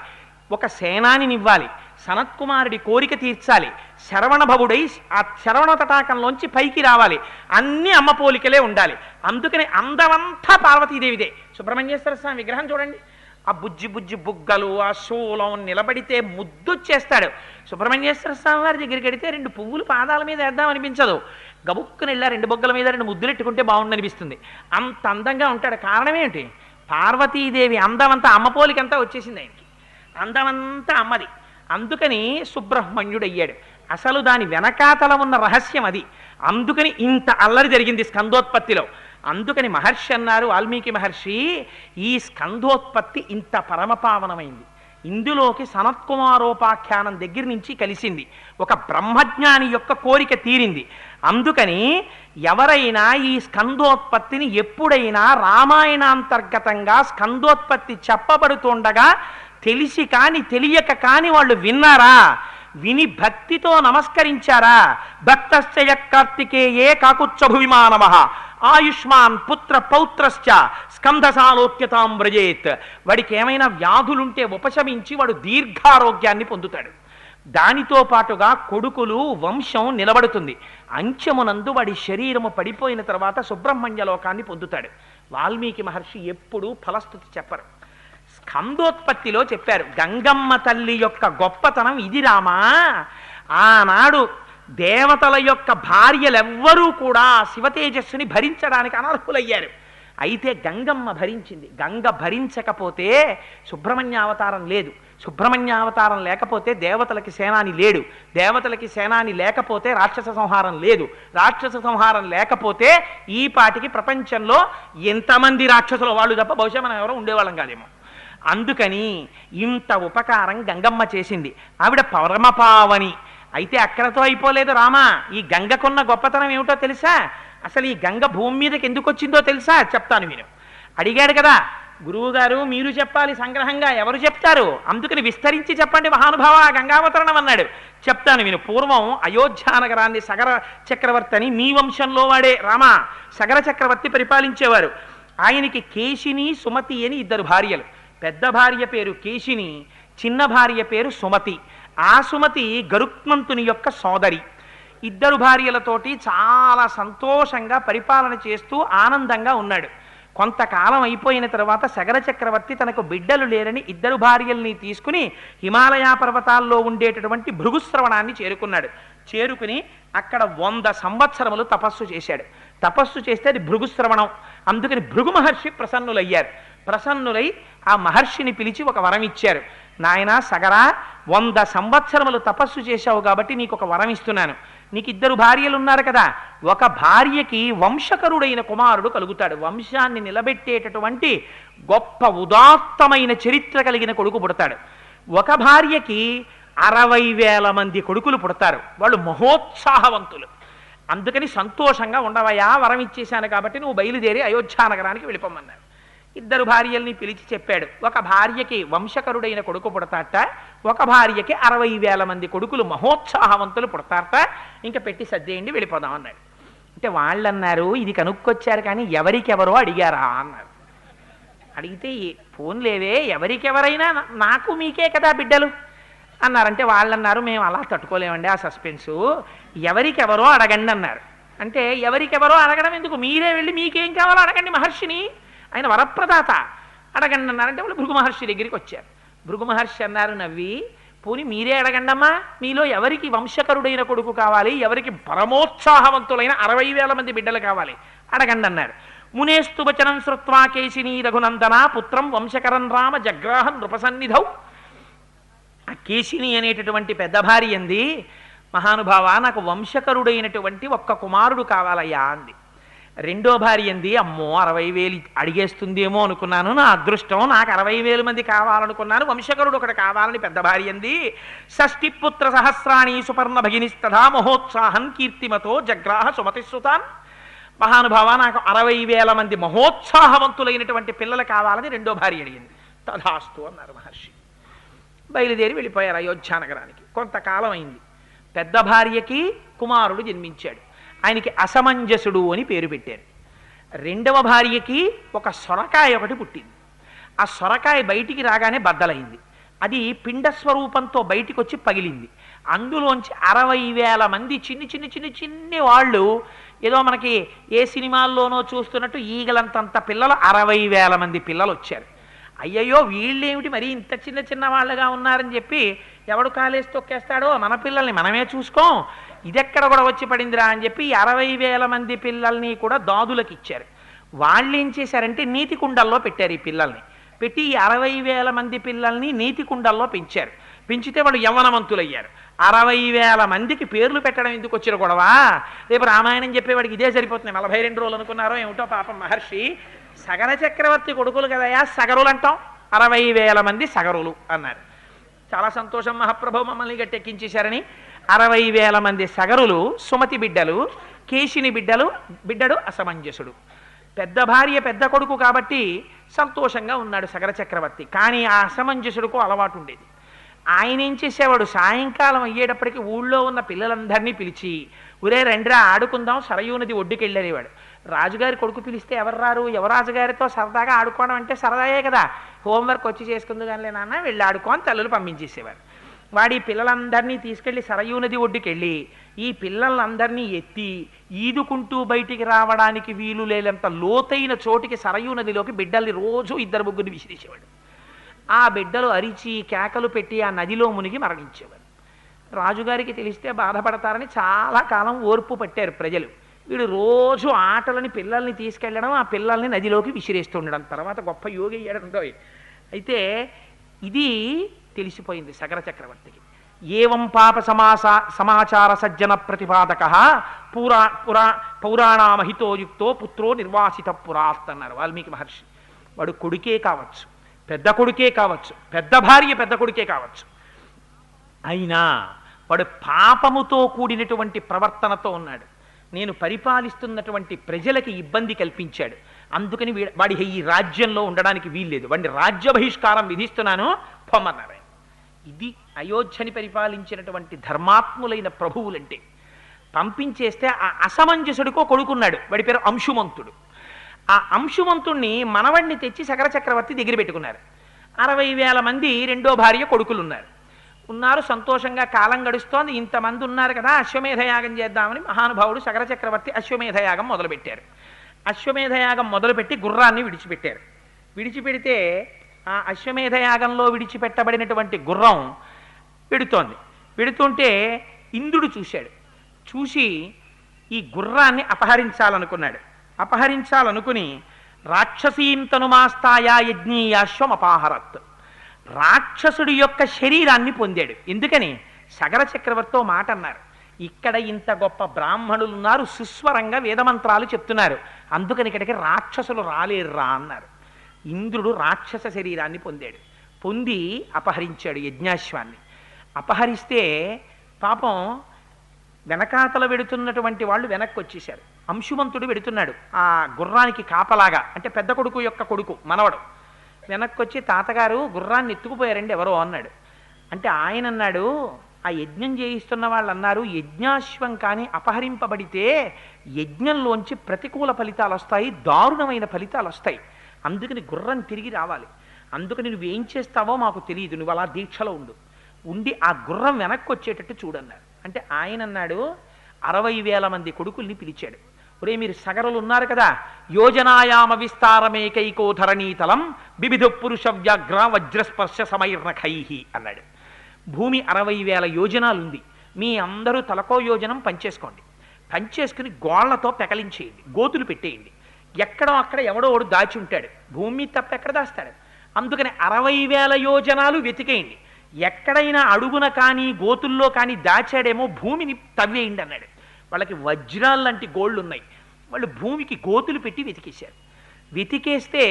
ఒక సేనానిని ఇవ్వాలి. సనత్కుమారుడి కోరిక తీర్చాలి. శరవణభవుడై ఆ శరవణ తటాకంలోంచి పైకి రావాలి. అన్ని అమ్మ పోలికలే ఉండాలి. అందుకని అందమంతా పార్వతీదేవిదే. సుబ్రహ్మణ్యేశ్వర స్వామి విగ్రహం చూడండి. ఆ బుజ్జి బుజ్జి బుగ్గలు, ఆ శూలం నిలబడితే ముద్దొచ్చేస్తాడు. సుబ్రహ్మణ్యేశ్వర స్వామి వారి దగ్గరికి వెడితే 2 పువ్వులు పాదాల మీద వేద్దాం అనిపించదు. గబుక్కుని వెళ్ళా 2 బొగ్గల మీద 2 ముద్దులు ఎట్టుకుంటే బాగుండనిపిస్తుంది. అంత అందంగా ఉంటాడు. కారణం ఏమిటి? పార్వతీదేవి అందమంతా అమ్మ పోలికంతా వచ్చేసింది ఆయనకి. అందమంతా అమ్మది. అందుకని సుబ్రహ్మణ్యుడు అయ్యాడు. అసలు దాని వెనకాతల ఉన్న రహస్యం అది. అందుకని ఇంత అల్లరి జరిగింది స్కందోత్పత్తిలో. అందుకని మహర్షి అన్నారు, వాల్మీకి మహర్షి, ఈ స్కందోత్పత్తి ఇంత పరమపావనమైంది. ఇందులోకి సనత్కుమారోపాఖ్యానం దగ్గర నుంచి కలిసింది. ఒక బ్రహ్మజ్ఞాని యొక్క కోరిక తీరింది. అందుకని ఎవరైనా ఈ స్కందోత్పత్తిని ఎప్పుడైనా రామాయణాంతర్గతంగా స్కందోత్పత్తి చెప్పబడుతుండగా తెలిసి కాని తెలియక కాని వాళ్ళు విన్నారా, విని భక్తితో నమస్కరించారా, భక్తశ్చయ కార్తికేయే కాకుచ్చభువిమానమః ఆయుష్మాన్ పుత్ర పౌత్రశ్చ స్కంధసాలోక్యతాం వ్రజేత్. వాడికి ఏమైనా వ్యాధులుంటే ఉపశమించి వాడు దీర్ఘారోగ్యాన్ని పొందుతాడు. దానితో పాటుగా కొడుకులు వంశం నిలబడుతుంది. అంచెమునందు వాడి శరీరము పడిపోయిన తర్వాత సుబ్రహ్మణ్య లోకాన్ని పొందుతాడు. వాల్మీకి మహర్షి ఎప్పుడూ ఫలస్తుతి చెప్పరు. స్కందోత్పత్తిలో చెప్పారు, గంగమ్మ తల్లి యొక్క గొప్పతనం ఇది రామా. ఆనాడు దేవతల యొక్క భార్యలెవ్వరూ కూడా శివతేజస్సుని భరించడానికి అనర్హులయ్యారు. అయితే గంగమ్మ భరించింది. గంగ భరించకపోతే సుబ్రహ్మణ్యావతారం లేదు. సుబ్రహ్మణ్యావతారం లేకపోతే దేవతలకి సేనాని లేడు. దేవతలకి సేనాని లేకపోతే రాక్షస సంహారం లేదు. రాక్షస సంహారం లేకపోతే ఈ పాటికి ప్రపంచంలో ఎంతమంది రాక్షసులు వాళ్ళు తప్ప బహుశా మనం ఎవరో ఉండేవాళ్ళం కాదేమో. అందుకని ఇంత ఉపకారం గంగమ్మ చేసింది. ఆవిడ పరమపావని. అయితే అక్కడతో అయిపోలేదు రామా. ఈ గంగకున్న గొప్పతనం ఏమిటో తెలుసా? అసలు ఈ గంగ భూమి మీదకి ఎందుకు వచ్చిందో తెలుసా? చెప్తాను. మీరు అడిగాడు కదా గురువుగారు, మీరు చెప్పాలి సంగ్రహంగా, ఎవరు చెప్తారు? అందుకని విస్తరించి చెప్పండి మహానుభావ గంగావతరణం అన్నాడు. చెప్తాను విను. పూర్వం అయోధ్యానగరాన్ని సగర చక్రవర్తి అని మీ వంశంలో వాడే రామ సగర చక్రవర్తి పరిపాలించేవారు. ఆయనకి కేశిని సుమతి అని 2 భార్యలు. పెద్ద భార్య పేరు కేశిని, చిన్న భార్య పేరు సుమతి. ఆ సుమతి గరుత్మంతుని యొక్క సోదరి. 2 భార్యలతోటి చాలా సంతోషంగా పరిపాలన చేస్తూ ఆనందంగా ఉన్నాడు. కొంతకాలం అయిపోయిన తర్వాత సగర చక్రవర్తి తనకు బిడ్డలు లేరని 2 భార్యల్ని తీసుకుని హిమాలయ పర్వతాల్లో ఉండేటటువంటి భృగుశ్రవణాన్ని చేరుకున్నాడు. చేరుకుని అక్కడ 100 సంవత్సరములు తపస్సు చేశాడు. తపస్సు చేస్తే అది భృగుశ్రవణం. అందుకని భృగు మహర్షి ప్రసన్నులయ్యారు. ప్రసన్నులై ఆ మహర్షిని పిలిచి ఒక వరం ఇచ్చారు. నాయనా సగరా, 100 సంవత్సరములు తపస్సు చేశావు కాబట్టి నీకు ఒక వరం ఇస్తున్నాను. నీకు 2 భార్యలు ఉన్నారు కదా, ఒక భార్యకి వంశకరుడైన కుమారుడు కలుగుతాడు. వంశాన్ని నిలబెట్టేటటువంటి గొప్ప ఉదాత్తమైన చరిత్ర కలిగిన కొడుకు పుడతాడు. ఒక భార్యకి 60,000 మంది కొడుకులు పుడతారు. వాళ్ళు మహోత్సాహవంతులు. అందుకని సంతోషంగా ఉండవయా, వరం ఇచ్చేశాను కాబట్టి నువ్వు బయలుదేరి అయోధ్యానగరానికి వెళ్ళిపోమన్నారు. 2 భార్యల్ని పిలిచి చెప్పాడు. ఒక భార్యకి వంశకరుడైన కొడుకు పుడతాట, ఒక భార్యకి 60,000 మంది కొడుకులు మహోత్సాహవంతులు పుడతారట. ఇంకా పెట్టి సర్దేయండి వెళ్ళిపోదాం అన్నాడు. అంటే వాళ్ళు అన్నారు, ఇది కనుక్కొచ్చారు కానీ ఎవరికెవరో అడిగారా అన్నారు. అడిగితే ఫోన్లేవే, ఎవరికెవరైనా నాకు మీకే కదా బిడ్డలు అన్నారంటే వాళ్ళు అన్నారు, మేము అలా తట్టుకోలేమండి ఆ సస్పెన్సు, ఎవరికెవరో అడగండి అన్నారు. అంటే ఎవరికెవరో అడగడం ఎందుకు, మీరే వెళ్ళి మీకేం కావాలో అడగండి మహర్షిని, ఆయన వరప్రదాత, అడగండి అన్నారంటే వాళ్ళు భృగు మహర్షి దగ్గరికి వచ్చారు. భృగు మహర్షి అన్నారు నవ్వి, పోని మీరే అడగండమ్మా, మీలో ఎవరికి వంశకరుడైన కొడుకు కావాలి, ఎవరికి పరమోత్సాహవంతులైన 60,000 మంది బిడ్డలు కావాలి, అడగండి అన్నారు. మునేస్తు వచనం శ్రుత్వా కేశినీ రఘునందన పుత్రం వంశకరం రామ జగ్రాహం నృపసన్నిధౌ. ఆ కేశిని అనేటటువంటి పెద్ద భార్య అంది, మహానుభావ నాకు వంశకరుడైనటువంటి ఒక్క కుమారుడు కావాలయ్యా అంది. రెండో భార్య అంది, అమ్మో 60,000 అడిగేస్తుందేమో అనుకున్నాను, నా అదృష్టం, నాకు 60,000 మంది కావాలనుకున్నాను, వంశకరుడు ఒకటి కావాలని పెద్ద భార్య అంది. షష్ఠిపుత్ర సహస్రాణి సుపర్ణ భగినిస్తథా మహోత్సాహం కీర్తిమతో జగ్రాహ సుమతిశ్రుతాన్. మహానుభావ నాకు 60,000 మంది మహోత్సాహవంతులైనటువంటి పిల్లలు కావాలని రెండో భార్య అడిగింది. తథాస్తు అన్నారు మహర్షి. బయలుదేరి వెళ్ళిపోయారు అయోధ్యానగరానికి. కొంతకాలం అయింది. పెద్ద భార్యకి కుమారుడు జన్మించాడు, ఆయనకి అసమంజసుడు అని పేరు పెట్టారు. రెండవ భార్యకి ఒక సొరకాయ ఒకటి పుట్టింది. ఆ సొరకాయ బయటికి రాగానే బద్దలైంది, అది పిండస్వరూపంతో బయటికి వచ్చి పగిలింది. అందులోంచి 60,000 మంది చిన్ని చిన్ని చిన్ని చిన్ని వాళ్ళు, ఏదో మనకి ఏ సినిమాల్లోనో చూస్తున్నట్టు ఈగలంతంత పిల్లలు, 60,000 మంది పిల్లలు వచ్చారు. అయ్యయ్యో వీళ్ళేమిటి మరి ఇంత చిన్న చిన్న వాళ్ళగా ఉన్నారని చెప్పి ఎవడు కాలేసి తొక్కేస్తాడో, మన పిల్లల్ని మనమే చూసుకోం, ఇదెక్కడ కూడా వచ్చి పడిందిరా అని చెప్పి 60,000 మంది పిల్లల్ని కూడా దాదులకు ఇచ్చారు. వాళ్ళు ఏం చేశారంటే నీతి కుండల్లో పెట్టారు. ఈ పిల్లల్ని పెట్టి ఈ 60,000 మంది పిల్లల్ని నీతి కుండల్లో పెంచారు. పెంచితే వాళ్ళు యవ్వనవంతులయ్యారు. 60,000 మందికి పేర్లు పెట్టడం ఎందుకు వచ్చిన గొడవ, రేపు రామాయణం చెప్పేవాడికి ఇదే సరిపోతుంది. 42 రోజులు అనుకున్నారో ఏమిటో పాపం మహర్షి. సగర చక్రవర్తి కొడుకులు కదయా సగరులు అంటాం, 60,000 మంది సగరులు అన్నారు. చాలా సంతోషం మహాప్రభు మమ్మల్ని గట్టెక్కించేశారని. 60,000 మంది సగరులు సుమతి బిడ్డలు, కేశిని బిడ్డడు అసమంజసుడు. పెద్ద భార్య పెద్ద కొడుకు కాబట్టి సంతోషంగా ఉన్నాడు సగర చక్రవర్తి. కానీ ఆ అసమంజసుడుకు అలవాటు ఉండేది. ఆయన ఏం చేసేవాడు, సాయంకాలం అయ్యేటప్పటికి ఊళ్ళో ఉన్న పిల్లలందరినీ పిలిచి, ఒరే రండిరా ఆడుకుందాం, సరయూ నది ఒడ్డుకి వెళ్ళేవాడు. రాజుగారి కొడుకు పిలిస్తే ఎవరు రారు, యువరాజుగారితో సరదాగా ఆడుకోవడం అంటే సరదాయే కదా, హోంవర్క్ వచ్చి చేసుకుందు కానీ నాన్న వెళ్ళి ఆడుకోని తల్లులు పంపించేసేవారు. వాడి పిల్లలందరినీ తీసుకెళ్ళి సరయూ నది ఒడ్డుకి వెళ్ళి ఈ పిల్లలందరినీ ఎత్తి ఈదుకుంటూ బయటికి రావడానికి వీలు లేనంత లోతైన చోటికి సరయూ నదిలోకి బిడ్డల్ని రోజు 2-3 విసిరేసేవాడు. ఆ బిడ్డలు అరిచి కేకలు పెట్టి ఆ నదిలో మునిగి మరణించేవారు. రాజుగారికి తెలిస్తే బాధపడతారని చాలా కాలం ఓర్పు పట్టారు ప్రజలు. వీడు రోజు ఆటలని పిల్లల్ని తీసుకెళ్ళడం, ఆ పిల్లల్ని నదిలోకి విసిరేస్తుండడం, తర్వాత గొప్ప యోగి అయ్యాడంటో. అయితే ఇది తెలిసిపోయింది సగర చక్రవర్తికి. ఏవం పాప సమాచార సజ్జన ప్రతిపాదక పౌరాణామహితోయుక్తో పుత్రో నిర్వాసిత పురాత్ అన్నారు వాల్మీకి మహర్షి. వాడు కొడుకే కావచ్చు, పెద్ద కొడుకే కావచ్చు, పెద్ద భార్య పెద్ద కొడుకే కావచ్చు, అయినా వాడు పాపముతో కూడినటువంటి ప్రవర్తనతో ఉన్నాడు. నేను పరిపాలిస్తున్నటువంటి ప్రజలకి ఇబ్బంది కల్పించాడు, అందుకని వాడి ఈ రాజ్యంలో ఉండడానికి వీల్లేదు, వాడిని రాజ్య బహిష్కారం విధిస్తున్నాను పొమ్మన్నారు. ఇది అయోధ్యని పరిపాలించినటువంటి ధర్మాత్ములైన ప్రభువులంటే. పంపించేస్తే ఆ అసమంజసుడికో కొడుకున్నాడు, వాడి పేరు అంశుమంతుడు. ఆ అంశుమంతుణ్ణి మనవడిని తెచ్చి సగర చక్రవర్తి దగ్గర పెట్టుకున్నారు. 60,000 మంది రెండో భార్య కొడుకులున్నారు. సంతోషంగా కాలం గడుస్తోంది. ఇంతమంది ఉన్నారు కదా, అశ్వమేధయాగం చేద్దామని మహానుభావుడు సగర చక్రవర్తి అశ్వమేధయాగం మొదలుపెట్టారు. అశ్వమేధయాగం మొదలుపెట్టి గుర్రాన్ని విడిచిపెట్టారు. విడిచిపెడితే ఆ అశ్వమేధయాగంలో విడిచిపెట్టబడినటువంటి గుర్రం వెడుతుంటే ఇంద్రుడు చూశాడు. చూసి ఈ గుర్రాన్ని అపహరించాలనుకున్నాడు. అపహరించాలనుకుని రాక్షసీం తనుమాస్తాయా యజ్ఞీయాశ్వం అపాహరత్, రాక్షసుడి యొక్క శరీరాన్ని పొందాడు. ఎందుకని సగర చక్రవర్తితో మాట అన్నారు, ఇక్కడ ఇంత గొప్ప బ్రాహ్మణులు ఉన్నారు, సుస్వరంగా వేదమంత్రాలు చెప్తున్నారు, అందుకని ఇక్కడికి రాక్షసులు రాలేర్రా అన్నారు. ఇంద్రుడు రాక్షస శరీరాన్ని పొందాడు. పొంది అపహరించాడు యజ్ఞాశ్వాన్ని. అపహరిస్తే పాపం వెనకాతల వెడుతున్నటువంటి వాళ్ళు వెనక్కి వచ్చేశారు. అంశుమంతుడు వెడుతున్నాడు ఆ గుర్రానికి కాపలాగా, అంటే పెద్ద కొడుకు యొక్క కొడుకు మనవడు. వెనక్కి వచ్చి తాతగారు గుర్రాన్ని ఎత్తుకుపోయారండి ఎవరో అన్నాడు. అంటే ఆయన అన్నాడు, ఆ యజ్ఞం చేయిస్తున్న వాళ్ళు అన్నారు, యజ్ఞాశ్వం కానీ అపహరింపబడితే యజ్ఞంలోంచి ప్రతికూల ఫలితాలు వస్తాయి, దారుణమైన ఫలితాలు వస్తాయి, అందుకని గుర్రం తిరిగి రావాలి, అందుకని నువ్వేం చేస్తావో మాకు తెలియదు, నువ్వు అలా దీక్షలో ఉండి ఆ గుర్రం వెనక్కి వచ్చేటట్టు చూడన్నారు. అంటే ఆయన అన్నాడు, 60,000 మంది కొడుకుల్ని పిలిచాడు. ఒరే మీరు సగరులు ఉన్నారు కదా, యోజనాయామ విస్తారమేకైకో ధరణీతలం బిబిధు పురుష వ్యాఘ్ర వజ్రస్పర్శ సమైర్నఖై అన్నాడు. భూమి 60,000 యోజనాలుంది. మీ అందరూ తలకో యోజనం పంచేసుకోండి. పంచేసుకుని గోళ్లతో పెకలించేయండి, గోతులు పెట్టేయండి. ఎక్కడో అక్కడ ఎవడో ఒకడు దాచి ఉంటాడు, భూమి తప్ప ఎక్కడ దాస్తాడు. అందుకని 60,000 యోజనాలు వెతికేయండి. ఎక్కడైనా అడుగున కానీ గోతుల్లో కానీ దాచాడేమో భూమిని తవ్వేయండి అన్నాడు. వాళ్ళకి వజ్రాలు లాంటి గోళ్ళు ఉన్నాయి. వాళ్ళు భూమికి గోతులు పెట్టి వెతికేశారు. వెతికేస్తే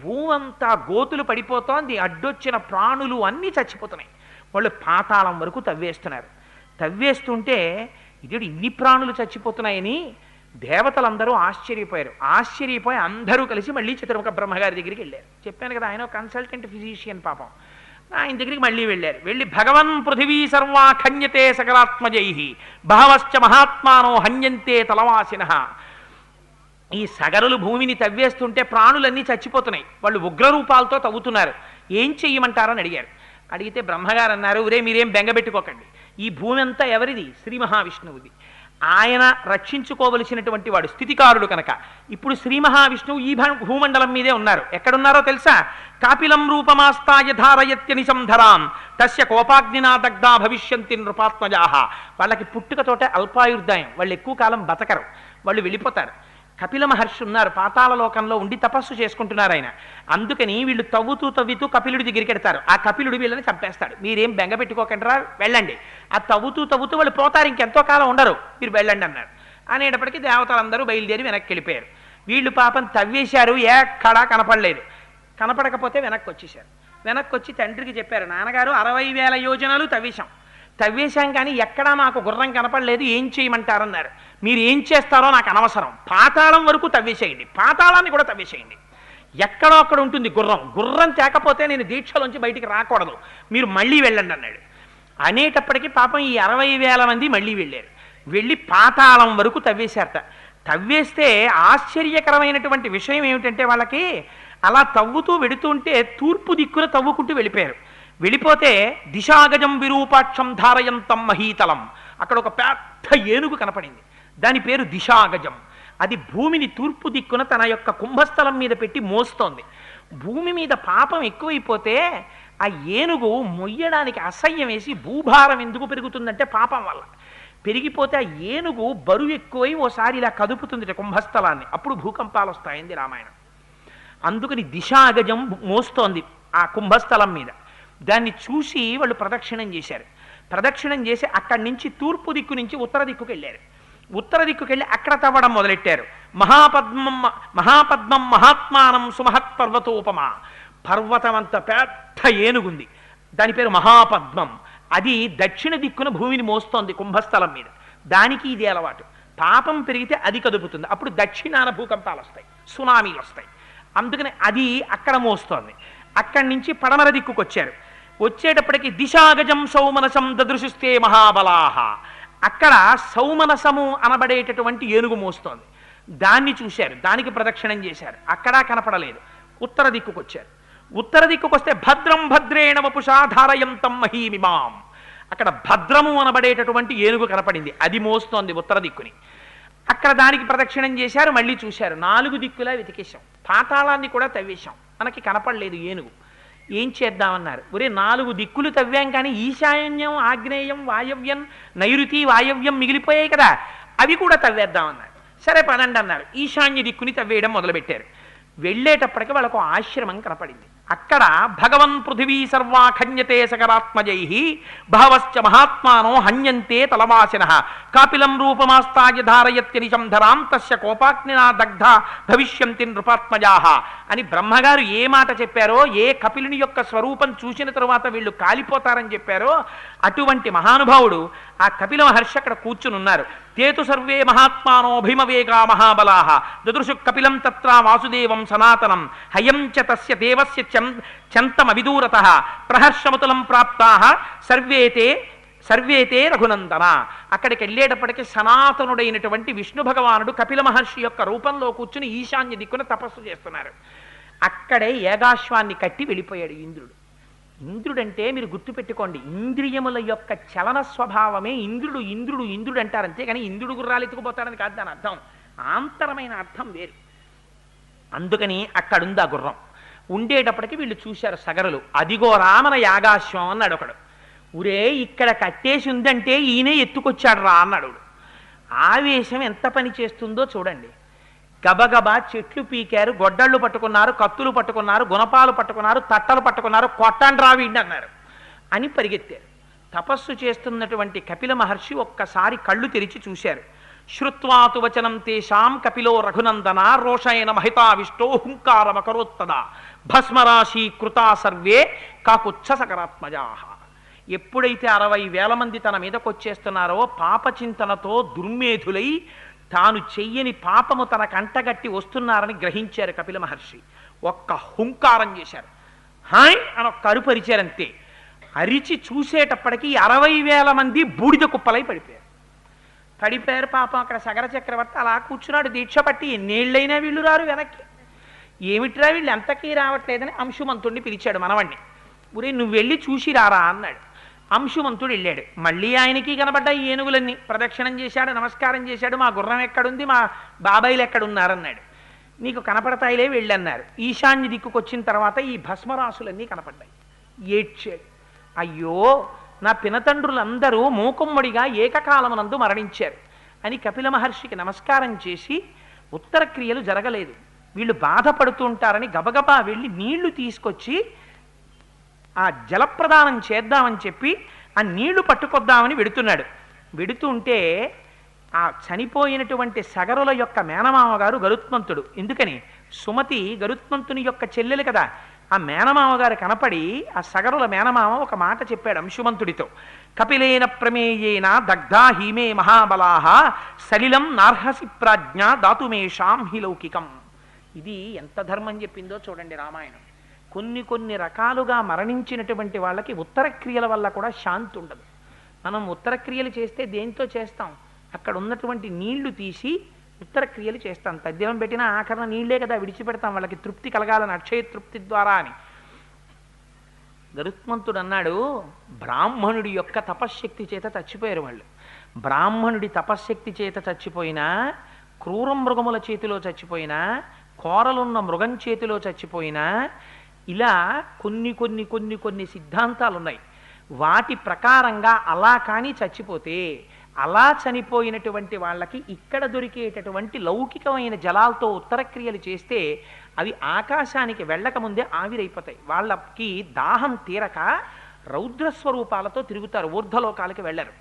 భూమి అంతా గోతులు పడిపోతోంది. అడ్డొచ్చిన ప్రాణులు అన్నీ చచ్చిపోతున్నాయి. వాళ్ళు పాతాళం వరకు తవ్వేస్తున్నారు. తవ్వేస్తుంటే ఇది ఇన్ని ప్రాణులు చచ్చిపోతున్నాయని దేవతలందరూ ఆశ్చర్యపోయారు. ఆశ్చర్యపోయి అందరూ కలిసి మళ్ళీ చతుర్ముఖ బ్రహ్మగారి దగ్గరికి వెళ్ళారు. చెప్పాను కదా, ఆయన కన్సల్టెంట్ ఫిజిషియన్ పాపం. ఆయన దగ్గరికి మళ్ళీ వెళ్ళారు. వెళ్ళి భగవన్ పృథివీ సర్వా ఖన్యతే సకలాత్మజై బహవశ్చ మహాత్మానో హన్యంతే తలవాసిన. ఈ సగరులు భూమిని తవ్వేస్తుంటే ప్రాణులన్నీ చచ్చిపోతున్నాయి. వాళ్ళు ఉగ్రరూపాలతో తవ్వుతున్నారు. ఏం చెయ్యమంటారని అడిగారు. అడిగితే బ్రహ్మగారు అన్నారు, ఒరే మీరేం బెంగబెట్టుకోకండి, ఈ భూమి అంతా ఎవరిది? శ్రీ మహావిష్ణువుది. ఆయన రక్షించుకోవలసినటువంటి వాడు, స్థితికారుడు కనుక. ఇప్పుడు శ్రీ మహావిష్ణువు ఈ భూమండలం మీదే ఉన్నారు. ఎక్కడున్నారో తెలుసా? కాపిలం రూపమాస్తాయ ధారయత్యనిశంధరాం తస్య కోపాగ్నినా దగ్ధా భవిష్యంతి నృపాత్మజాహ. వాళ్ళకి పుట్టుకతోటే అల్పాయుర్దాయం, వాళ్ళు ఎక్కువ కాలం బతకరు, వాళ్ళు వెళ్ళిపోతారు. కపిల మహర్షి ఉన్నారు, పాతాళ లోకంలో ఉండి తపస్సు చేసుకుంటున్నారు ఆయన. అందుకని వీళ్ళు తవ్వుతూ కపిలుడి దగ్గరికి వెడతారు. ఆ కపిలుడు వీళ్ళని చంపేస్తాడు. మీరేం బెంగ పెట్టుకోకండిరా, వెళ్ళండి. ఆ తవ్వుతూ వాళ్ళు పోతారు, ఇంకెంతో కాలం ఉండరు, మీరు వెళ్ళండి అన్నారు. అనేటప్పటికీ దేవతలందరూ బయలుదేరి వెనక్కి వెళ్ళిపోయారు. వీళ్ళు పాపం తవ్వేశారు, ఎక్కడా కనపడలేదు. కనపడకపోతే వెనక్కి వచ్చేసారు. వెనక్కి వచ్చి తండ్రికి చెప్పారు, నాన్నగారు 60,000 యోజనాలు తవ్వేశాం కానీ ఎక్కడా మాకు గుర్రం కనపడలేదు, ఏం చేయమంటారన్నారు. మీరు ఏం చేస్తారో నాకు అనవసరం, పాతాళం వరకు తవ్వేసేయండి, పాతాళాన్ని కూడా తవ్వేసేయండి. ఎక్కడో అక్కడ ఉంటుంది గుర్రం తేకపోతే నేను దీక్షలోంచి బయటికి రాకూడదు, మీరు మళ్ళీ వెళ్ళండి అన్నాడు. అనేటప్పటికీ పాపం ఈ 60,000 మంది మళ్ళీ వెళ్ళారు. వెళ్ళి పాతాళం వరకు తవ్వేశారట. తవ్వేస్తే ఆశ్చర్యకరమైనటువంటి విషయం ఏమిటంటే, వాళ్ళకి అలా తవ్వుతూ వెడుతుంటే తూర్పు దిక్కున తవ్వుకుంటూ వెళ్ళిపోయారు. వెళ్ళిపోతే దిశాగజం విరూపాక్షం ధారయంతం మహీతలం, అక్కడ ఒక పెద్ద ఏనుగు కనపడింది. దాని పేరు దిశాగజం. అది భూమిని తూర్పు దిక్కున తన యొక్క కుంభస్థలం మీద పెట్టి మోస్తోంది. భూమి మీద పాపం ఎక్కువైపోతే ఆ ఏనుగు మొయ్యడానికి అసహ్యం వేసి, భూభారం ఎందుకు పెరుగుతుందంటే పాపం వల్ల పెరిగిపోతే ఆ ఏనుగు బరువు ఎక్కువై ఓసారి ఇలా కదుపుతుంది కుంభస్థలాన్ని, అప్పుడు భూకంపాలు వస్తాయింది రామాయణం. అందుకని దిశాగజం మోస్తోంది ఆ కుంభస్థలం మీద. దాన్ని చూసి వాళ్ళు ప్రదక్షిణం చేశారు. ప్రదక్షిణం చేసి అక్కడి నుంచి తూర్పు దిక్కు నుంచి ఉత్తర దిక్కుకు వెళ్ళారు. ఉత్తర దిక్కుకు వెళ్ళి అక్కడ తవ్వడం మొదలెట్టారు. మహాపద్మం మహాత్మానం సుమహత్ పర్వతోపమా. పర్వతం అంత పెద్ద ఏనుగుంది, దాని పేరు మహాపద్మం. అది దక్షిణ దిక్కున భూమిని మోస్తోంది కుంభస్థలం మీద. దానికి ఇది అలవాటు. పాపం పెరిగితే అది కదుపుతుంది, అప్పుడు దక్షిణాన భూకంపాలు వస్తాయి, సునామీలు వస్తాయి. అందుకని అది అక్కడ మోస్తోంది. అక్కడి నుంచి పడమర దిక్కుకు వచ్చారు. వచ్చేటప్పటికి దిశాగజం సౌమనసం దదృశుస్తే మహాబలాహ. అక్కడ సౌమనసము అనబడేటటువంటి ఏనుగు మోస్తోంది. దాన్ని చూశారు, దానికి ప్రదక్షిణం చేశారు. అక్కడా కనపడలేదు. ఉత్తర దిక్కుకు వచ్చారు. ఉత్తర దిక్కుకు వస్తే భద్రం భద్రేణ వపుషా ధారయంతం మహీమిమాం. అక్కడ భద్రము అనబడేటటువంటి ఏనుగు కనపడింది, అది మోస్తోంది ఉత్తర దిక్కుని. అక్కడ దానికి ప్రదక్షిణం చేశారు, మళ్ళీ చూశారు. 4 దిక్కులా వెతికేశాం, పాతాళాన్ని కూడా తవ్వేశాం, మనకి కనపడలేదు ఏనుగు. ఏం చేద్దామన్నారు. ఒరే 4 దిక్కులు తవ్వాం కానీ ఈశాన్యం ఆగ్నేయం వాయవ్యం నైరుతి వాయవ్యం మిగిలిపోయాయి కదా, అవి కూడా తవ్వేద్దామన్నారు. సరే పదండి అన్నారు. ఈశాన్య దిక్కుని తవ్వేయడం మొదలుపెట్టారు. వెళ్ళేటప్పటికి వాళ్ళకు ఆశ్రమం కనపడింది. అక్కడ భగవన్ పృథివీ సర్వా ఖన్యతే సకరాత్మజై బహవశ్చ మహాత్మానో హన్యంతే తలవాసిన కాపిలం రూపమాస్తాయ ధారయత్యనిశంధరాం తస్య కోపాగ్నినా దగ్ధ భవిష్యంతి నృపాత్మజాహ అని బ్రహ్మగారు ఏ మాట చెప్పారో, ఏ కపిలుని యొక్క స్వరూపం చూసిన తరువాత వీళ్ళు కాలిపోతారని చెప్పారో, అటువంటి మహానుభావుడు ఆ కపిల మహర్షి అక్కడ కూర్చుని ఉన్నారు. తేతు సర్వే మహాత్మానో భీమవేగా మహాబలాహ దదృశు కపిలం తత్ర వాసుదేవం సనాతనం హయం చ తస్య దేవస్య చంతమవిదూరతః ప్రహర్షముతులం ప్రాప్తాః సర్వేతే రఘునందన. అక్కడికి వెళ్ళేటప్పటికీ సనాతనుడైనటువంటి విష్ణు భగవానుడు కపిల మహర్షి యొక్క రూపంలో కూర్చుని ఈశాన్య దిక్కున తపస్సు చేస్తున్నారు. అక్కడే ఏగాశ్వాన్ని కట్టి వెళ్ళిపోయాడు ఇంద్రుడు. ఇంద్రుడంటే మీరు గుర్తుపెట్టుకోండి, ఇంద్రియముల యొక్క చలన స్వభావమే ఇంద్రుడు. ఇంద్రుడు అంటారు అంతేగాని ఇంద్రుడు గుర్రాలు ఎత్తుకుపోతాడని కాదు దాని అర్థం. ఆంతరమైన అర్థం వేరు. అందుకని అక్కడుంది ఆ గుర్రం. ఉండేటప్పటికి వీళ్ళు చూశారు సగరులు. అదిగో రామన యాగాశ్వం అన్నాడు ఒకడు. ఉరే ఇక్కడ కట్టేసి ఉందంటే ఈయనే ఎత్తుకొచ్చాడు రా అన్నాడు. ఆవేశం ఎంత పని చేస్తుందో చూడండి. గబగబా చెట్లు పీకారు, గొడ్డళ్ళు పట్టుకున్నారు, కత్తులు పట్టుకున్నారు, గుణపాలు పట్టుకున్నారు, తట్టలు పట్టుకున్నారు, కొట్టండి రావిండి అన్నారు అని పరిగెత్తారు. తపస్సు చేస్తున్నటువంటి కపిల మహర్షి ఒక్కసారి కళ్ళు తెరిచి చూశారు. శ్రుత్వాతు వచనం తేషాం కపిలో రఘునందన రోషయన మహితావిష్టో హుంకారమకరోత్తదా భస్మరాశి కృతా సర్వే కాకుచ్చ సకరాత్మజాహ. ఎప్పుడైతే 60,000 మంది తన మీదకొచ్చేస్తున్నారో పాపచింతనతో దుర్మేధులై తాను చెయ్యని పాపము తన కంటగట్టి వస్తున్నారని గ్రహించారు కపిల మహర్షి. ఒక్క హుంకారం చేశారు. హాయ్ అని ఒక్క అరుపరిచారంతే. అరిచి చూసేటప్పటికీ 60,000 మంది బూడిద కుప్పలై పడిపోయారు. పాపం అక్కడ సగర చక్రవర్తి అలా కూర్చున్నాడు దీక్ష పట్టి. ఎన్నేళ్ళైనా వీళ్ళు రారు వెనక్కి. ఏమిట్రా వీళ్ళు ఎంతకీ రావట్లేదని అంశుమంతుడిని పిలిచాడు మనవణ్ణి. ఊరే నువ్వు వెళ్ళి చూసి రారా అన్నాడు. అంశుమంతుడు వెళ్ళాడు. మళ్ళీ ఆయనకి కనబడ్డ ఏనుగులన్నీ ప్రదక్షిణం చేశాడు, నమస్కారం చేశాడు. మా గుర్రం ఎక్కడుంది, మా బాబాయిలు ఎక్కడున్నారన్నాడు. నీకు కనపడతాయిలే వెళ్ళన్నారు. ఈశాన్య దిక్కుకొచ్చిన తర్వాత ఈ భస్మరాశులన్నీ కనపడ్డాయి. ఏడ్చాడు. అయ్యో నా పినతండ్రులందరూ మూకుమ్మడిగా ఏకకాలమునందు మరణించారు అని కపిల మహర్షికి నమస్కారం చేసి, ఉత్తర క్రియలు జరగలేదు, వీళ్ళు బాధపడుతూ ఉంటారని గబగబా వెళ్ళి నీళ్లు తీసుకొచ్చి ఆ జలప్రదానం చేద్దామని చెప్పి ఆ నీళ్లు పట్టుకొద్దామని వెడుతున్నాడు. వెడుతుంటే ఆ చనిపోయినటువంటి సగరుల యొక్క మేనమామ గారు గరుత్మంతుడు. ఎందుకని సుమతి గరుత్మంతుని యొక్క చెల్లెలు కదా. ఆ మేనమామ గారు కనపడి ఆ సగరుల మేనమామ ఒక మాట చెప్పాడు అంశుమంతుడితో. కపిలేన ప్రమేయేన దగ్ధా హీమే మహాబలాహ సలిలం నార్హసి ప్రాజ్ఞ దాతుమేషాం హి లౌకికం. ఇది ఎంత ధర్మం చెప్పిందో చూడండి రామాయణం. కొన్ని రకాలుగా మరణించినటువంటి వాళ్ళకి ఉత్తర క్రియల వల్ల కూడా శాంతి ఉండదు. మనం ఉత్తర క్రియలు చేస్తే దేంతో చేస్తాం? అక్కడ ఉన్నటువంటి నీళ్లు తీసి ఉత్తర క్రియలు చేస్తాం. తద్దినం పెట్టినా ఆఖరణ నీళ్లే కదా విడిచిపెడతాం, వాళ్ళకి తృప్తి కలగాలని, అక్షయ తృప్తి ద్వారా అని. గరుత్మంతుడు అన్నాడు, బ్రాహ్మణుడి యొక్క తపశ్శక్తి చేత చచ్చిపోయారు వాళ్ళు. బ్రాహ్మణుడి తపశ్శక్తి చేత చచ్చిపోయినా, క్రూర మృగముల చేతిలో చచ్చిపోయినా, కోరలున్న మృగం చేతిలో చచ్చిపోయినా, ఇలా కొన్ని సిద్ధాంతాలు ఉన్నాయి. వాటి ప్రకారంగా అలా కానీ చచ్చిపోతే, అలా చనిపోయినటువంటి వాళ్ళకి ఇక్కడ దొరికేటటువంటి లౌకికమైన జలాలతో ఉత్తర క్రియలు చేస్తే అవి ఆకాశానికి వెళ్ళకముందే ఆవిరైపోతాయి. వాళ్ళకి దాహం తీరక రౌద్రస్వరూపాలతో తిరుగుతారు, ఊర్ధ్వలోకాలకి వెళ్ళరు.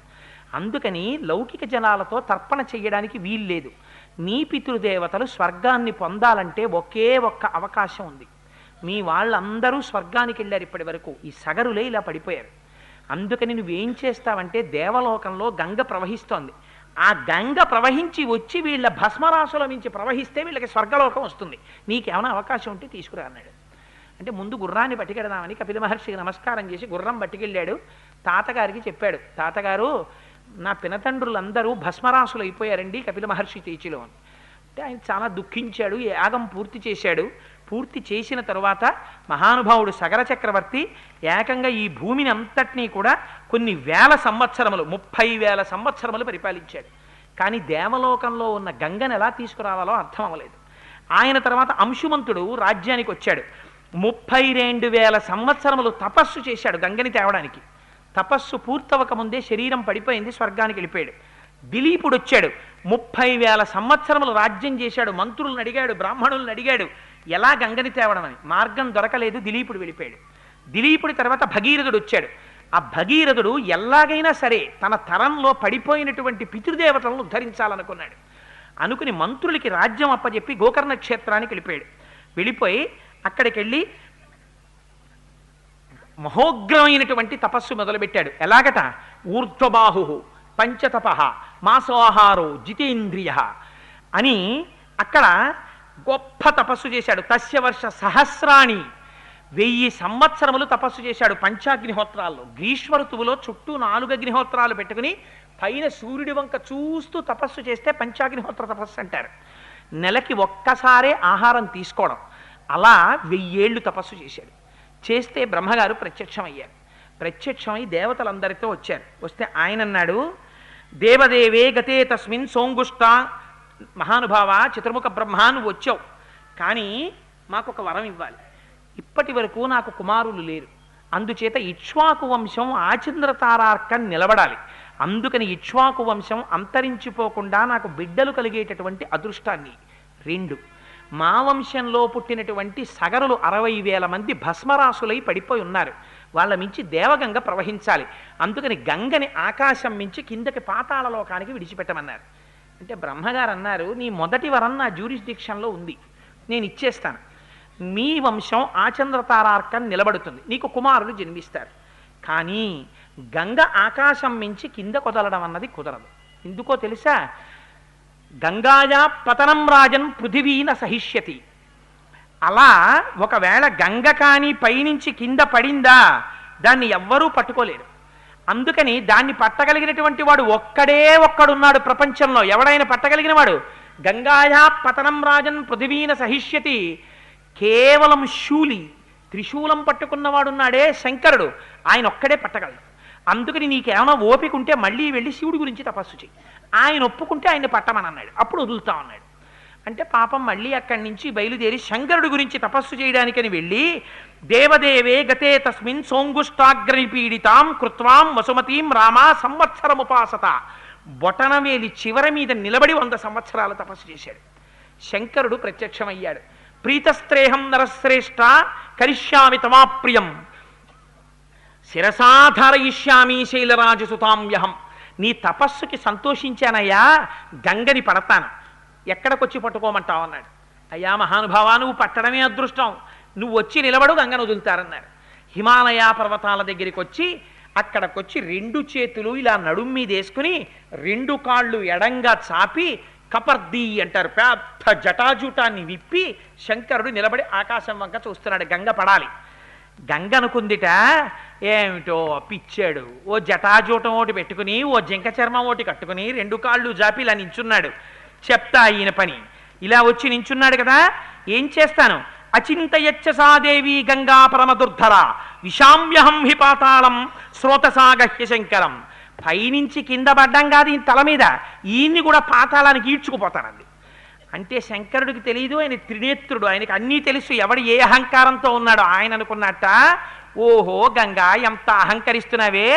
అందుకని లౌకిక జలాలతో తర్పణ చెయ్యడానికి వీల్లేదు. నీ పితృదేవతలు స్వర్గాన్ని పొందాలంటే ఒకే ఒక్క అవకాశం ఉంది. మీ వాళ్ళందరూ స్వర్గానికి వెళ్ళారు ఇప్పటి వరకు, ఈ సగరులే ఇలా పడిపోయారు. అందుకని నువ్వేం చేస్తావంటే, దేవలోకంలో గంగ ప్రవహిస్తోంది, ఆ గంగ ప్రవహించి వచ్చి వీళ్ళ భస్మరాశుల నుంచి ప్రవహిస్తే వీళ్ళకి స్వర్గలోకం వస్తుంది. నీకేమైనా అవకాశం ఉంటే తీసుకురా అన్నాడు. అంటే ముందు గుర్రాన్ని పట్టుకెడదామని కపిల మహర్షికి నమస్కారం చేసి గుర్రం పట్టుకెళ్ళాడు. తాతగారికి చెప్పాడు, తాతగారు నా పినతండ్రులందరూ భస్మరాశులు అయిపోయారండి కపిల మహర్షి చేతిలో అని. అంటే ఆయన చాలా దుఃఖించాడు. యాగం పూర్తి చేశాడు. పూర్తి చేసిన తరువాత మహానుభావుడు సగర చక్రవర్తి ఏకంగా ఈ భూమిని అంతటినీ కూడా కొన్ని వేల సంవత్సరములు, 30,000 సంవత్సరములు పరిపాలించాడు. కానీ దేవలోకంలో ఉన్న గంగను ఎలా తీసుకురావాలో అర్థం అవ్వలేదు. ఆయన తర్వాత అంశుమంతుడు రాజ్యానికి వచ్చాడు. 32,000 సంవత్సరములు తపస్సు చేశాడు గంగని తేవడానికి. తపస్సు పూర్తవక ముందే శరీరం పడిపోయింది, స్వర్గానికి వెళ్ళిపోయాడు. దిలీపుడు వచ్చాడు, 30,000 సంవత్సరములు రాజ్యం చేశాడు. మంత్రులను అడిగాడు, బ్రాహ్మణులను అడిగాడు ఎలా గంగని తేవడం అని. మార్గం దొరకలేదు, దిలీపుడు వెళ్ళిపోయాడు. దిలీపుడి తర్వాత భగీరథుడు వచ్చాడు. ఆ భగీరథుడు ఎలాగైనా సరే తన తరంలో పడిపోయినటువంటి పితృదేవతలను ఉద్ధరించాలనుకున్నాడు. అనుకుని మంత్రులకి రాజ్యం అప్పచెప్పి గోకర్ణ క్షేత్రానికి వెళ్ళిపోయాడు. వెళ్ళిపోయి అక్కడికి వెళ్ళి మహోగ్రమైనటువంటి తపస్సు మొదలుపెట్టాడు. ఎలాగట, ఊర్ధ్వబాహు పంచతప మాసోహారో జితేంద్రియ అని అక్కడ గొప్ప తపస్సు చేశాడు. తస్య వర్ష సహస్రాణి, 1000 సంవత్సరములు తపస్సు చేశాడు పంచాగ్నిహోత్రాల్లో. గ్రీష్మ ఋతువులో చుట్టూ 4 అగ్నిహోత్రాలు పెట్టుకుని పైన సూర్యుడి వంక చూస్తూ తపస్సు చేస్తే పంచాగ్నిహోత్ర తపస్సు అంటారు. నెలకి ఒక్కసారే ఆహారం తీసుకోవడం. అలా 1000 ఏళ్ళు తపస్సు చేశాడు. చేస్తే బ్రహ్మగారు ప్రత్యక్షమయ్యారు. ప్రత్యక్షమై దేవతలందరితో వచ్చారు. వస్తే ఆయన అన్నాడు, దేవదేవే గతే తస్మిన్ సోంగుష్ట, మహానుభావ చతుర్ముఖ బ్రహ్మ నువ్వు వచ్చావు, కానీ మాకు ఒక వరం ఇవ్వాలి. ఇప్పటి వరకు నాకు కుమారులు లేరు, అందుచేత ఇక్ష్వాకు వంశం ఆచంద్రతారార్కం నిలబడాలి. అందుకని ఇక్ష్వాకు వంశం అంతరించిపోకుండా నాకు బిడ్డలు కలిగేటటువంటి అదృష్టాన్ని. 2, మా వంశంలో పుట్టినటువంటి సగరులు 60,000 మంది భస్మరాసులై పడిపోయి ఉన్నారు, వాళ్ళ మించి దేవగంగ ప్రవహించాలి. అందుకని గంగని ఆకాశం మించి కిందకి పాతాళ లోకానికి విడిచిపెట్టమన్నారు. అంటే బ్రహ్మగారు అన్నారు, నీ మొదటి వరం నా జ్యూరిస్డిక్షన్లో ఉంది, నేను ఇచ్చేస్తాను. మీ వంశం ఆచంద్రతారార్కం నిలబడుతుంది, నీకు కుమారులు జన్మిస్తారు. కానీ గంగ ఆకాశం మించి కింద కొదలడం అన్నది కుదరదు. ఎందుకో తెలుసా? గంగాయా పతనం రాజన్ పృథివీన సహిష్యతి. అలా ఒకవేళ గంగ కానీ పైనుంచి కింద పడిందా దాన్ని ఎవ్వరూ పట్టుకోలేరు. అందుకని దాన్ని పట్టగలిగినటువంటి వాడు ఒక్కడున్నాడు ప్రపంచంలో. ఎవడైనా పట్టగలిగిన వాడు గంగాయా పతనం రాజన్ పృథివీన సహిష్యతి. కేవలం శూలి, త్రిశూలం పట్టుకున్నవాడున్నాడే శంకరుడు, ఆయన ఒక్కడే పట్టగలడు. అందుకని నీకేమైనా ఓపిక ఉంటే మళ్ళీ వెళ్ళి శివుడి గురించి తపస్సు చెయ్యి, ఆయన ఒప్పుకుంటే ఆయన్ని పట్టమని అన్నాడు, అప్పుడు వదులుతా అన్నాడు. అంటే పాపం మళ్ళీ అక్కడి నుంచి బయలుదేరి శంకరుడి గురించి తపస్సు చేయడానికని వెళ్ళి, దేవదేవే గతే తస్మిన్ సోంగుష్టాగ్రని పీడితాం కృత్వాం వసుమతీం రామా సంవత్సరముపాసత. బొటనవేలి చివరి మీద నిలబడి 100 సంవత్సరాలు తపస్సు చేశాడు. శంకరుడు ప్రత్యక్షమయ్యాడు. ప్రీతస్త్రేహం నరశ్రేష్ఠ కరిష్యామి తమాప్రియం శిరసాధారయిష్యామి శైలరాజసుతామ్యహం. నీ తపస్సుకి సంతోషించానయ్యా, గంగని పడతాను, ఎక్కడికొచ్చి పట్టుకోమంటావు అన్నాడు. అయ్యా మహానుభావా, నువ్వు పట్టడమే అదృష్టం, నువ్వు వచ్చి నిలబడు, గంగను వదులుతారన్నారు. హిమాలయ పర్వతాల దగ్గరికి వచ్చి అక్కడికొచ్చి 2 చేతులు ఇలా నడుం మీద వేసుకుని 2 కాళ్ళు ఎడంగా చాపి కపర్ది అంటారు, పెద్ద జటాజూటాన్ని విప్పి శంకరుడు నిలబడి ఆకాశం వంక చూస్తున్నాడు, గంగ పడాలి. గంగ అనుకుందిట, ఏమిటో పిచ్చాడు, ఓ జటాజూటం ఒకటి పెట్టుకుని ఓ జింక చర్మం ఒకటి కట్టుకుని 2 కాళ్ళు జాపి ఇలా నించున్నాడు. చెప్తా ఈయన పని. ఇలా వచ్చి నించున్నాడు కదా, ఏం చేస్తాను? అచింతయచ్చ సాదేవి గంగా పరమదుర్ధర విషామ్యహం హి పాతాళం శ్రోతసాగహ్య శంకరం. పైనుంచి కింద పడ్డం కాదు ఈయన తల మీద, ఈయన్ని కూడా పాతాళానికి ఈడ్చుకుపోతానండి. అంటే శంకరుడికి తెలియదు, ఆయన త్రినేత్రుడు, ఆయనకి అన్నీ తెలుసు, ఎవడు ఏ అహంకారంతో ఉన్నాడో. ఆయన అనుకున్నట్ట, ఓహో గంగా ఎంత అహంకరిస్తున్నావే,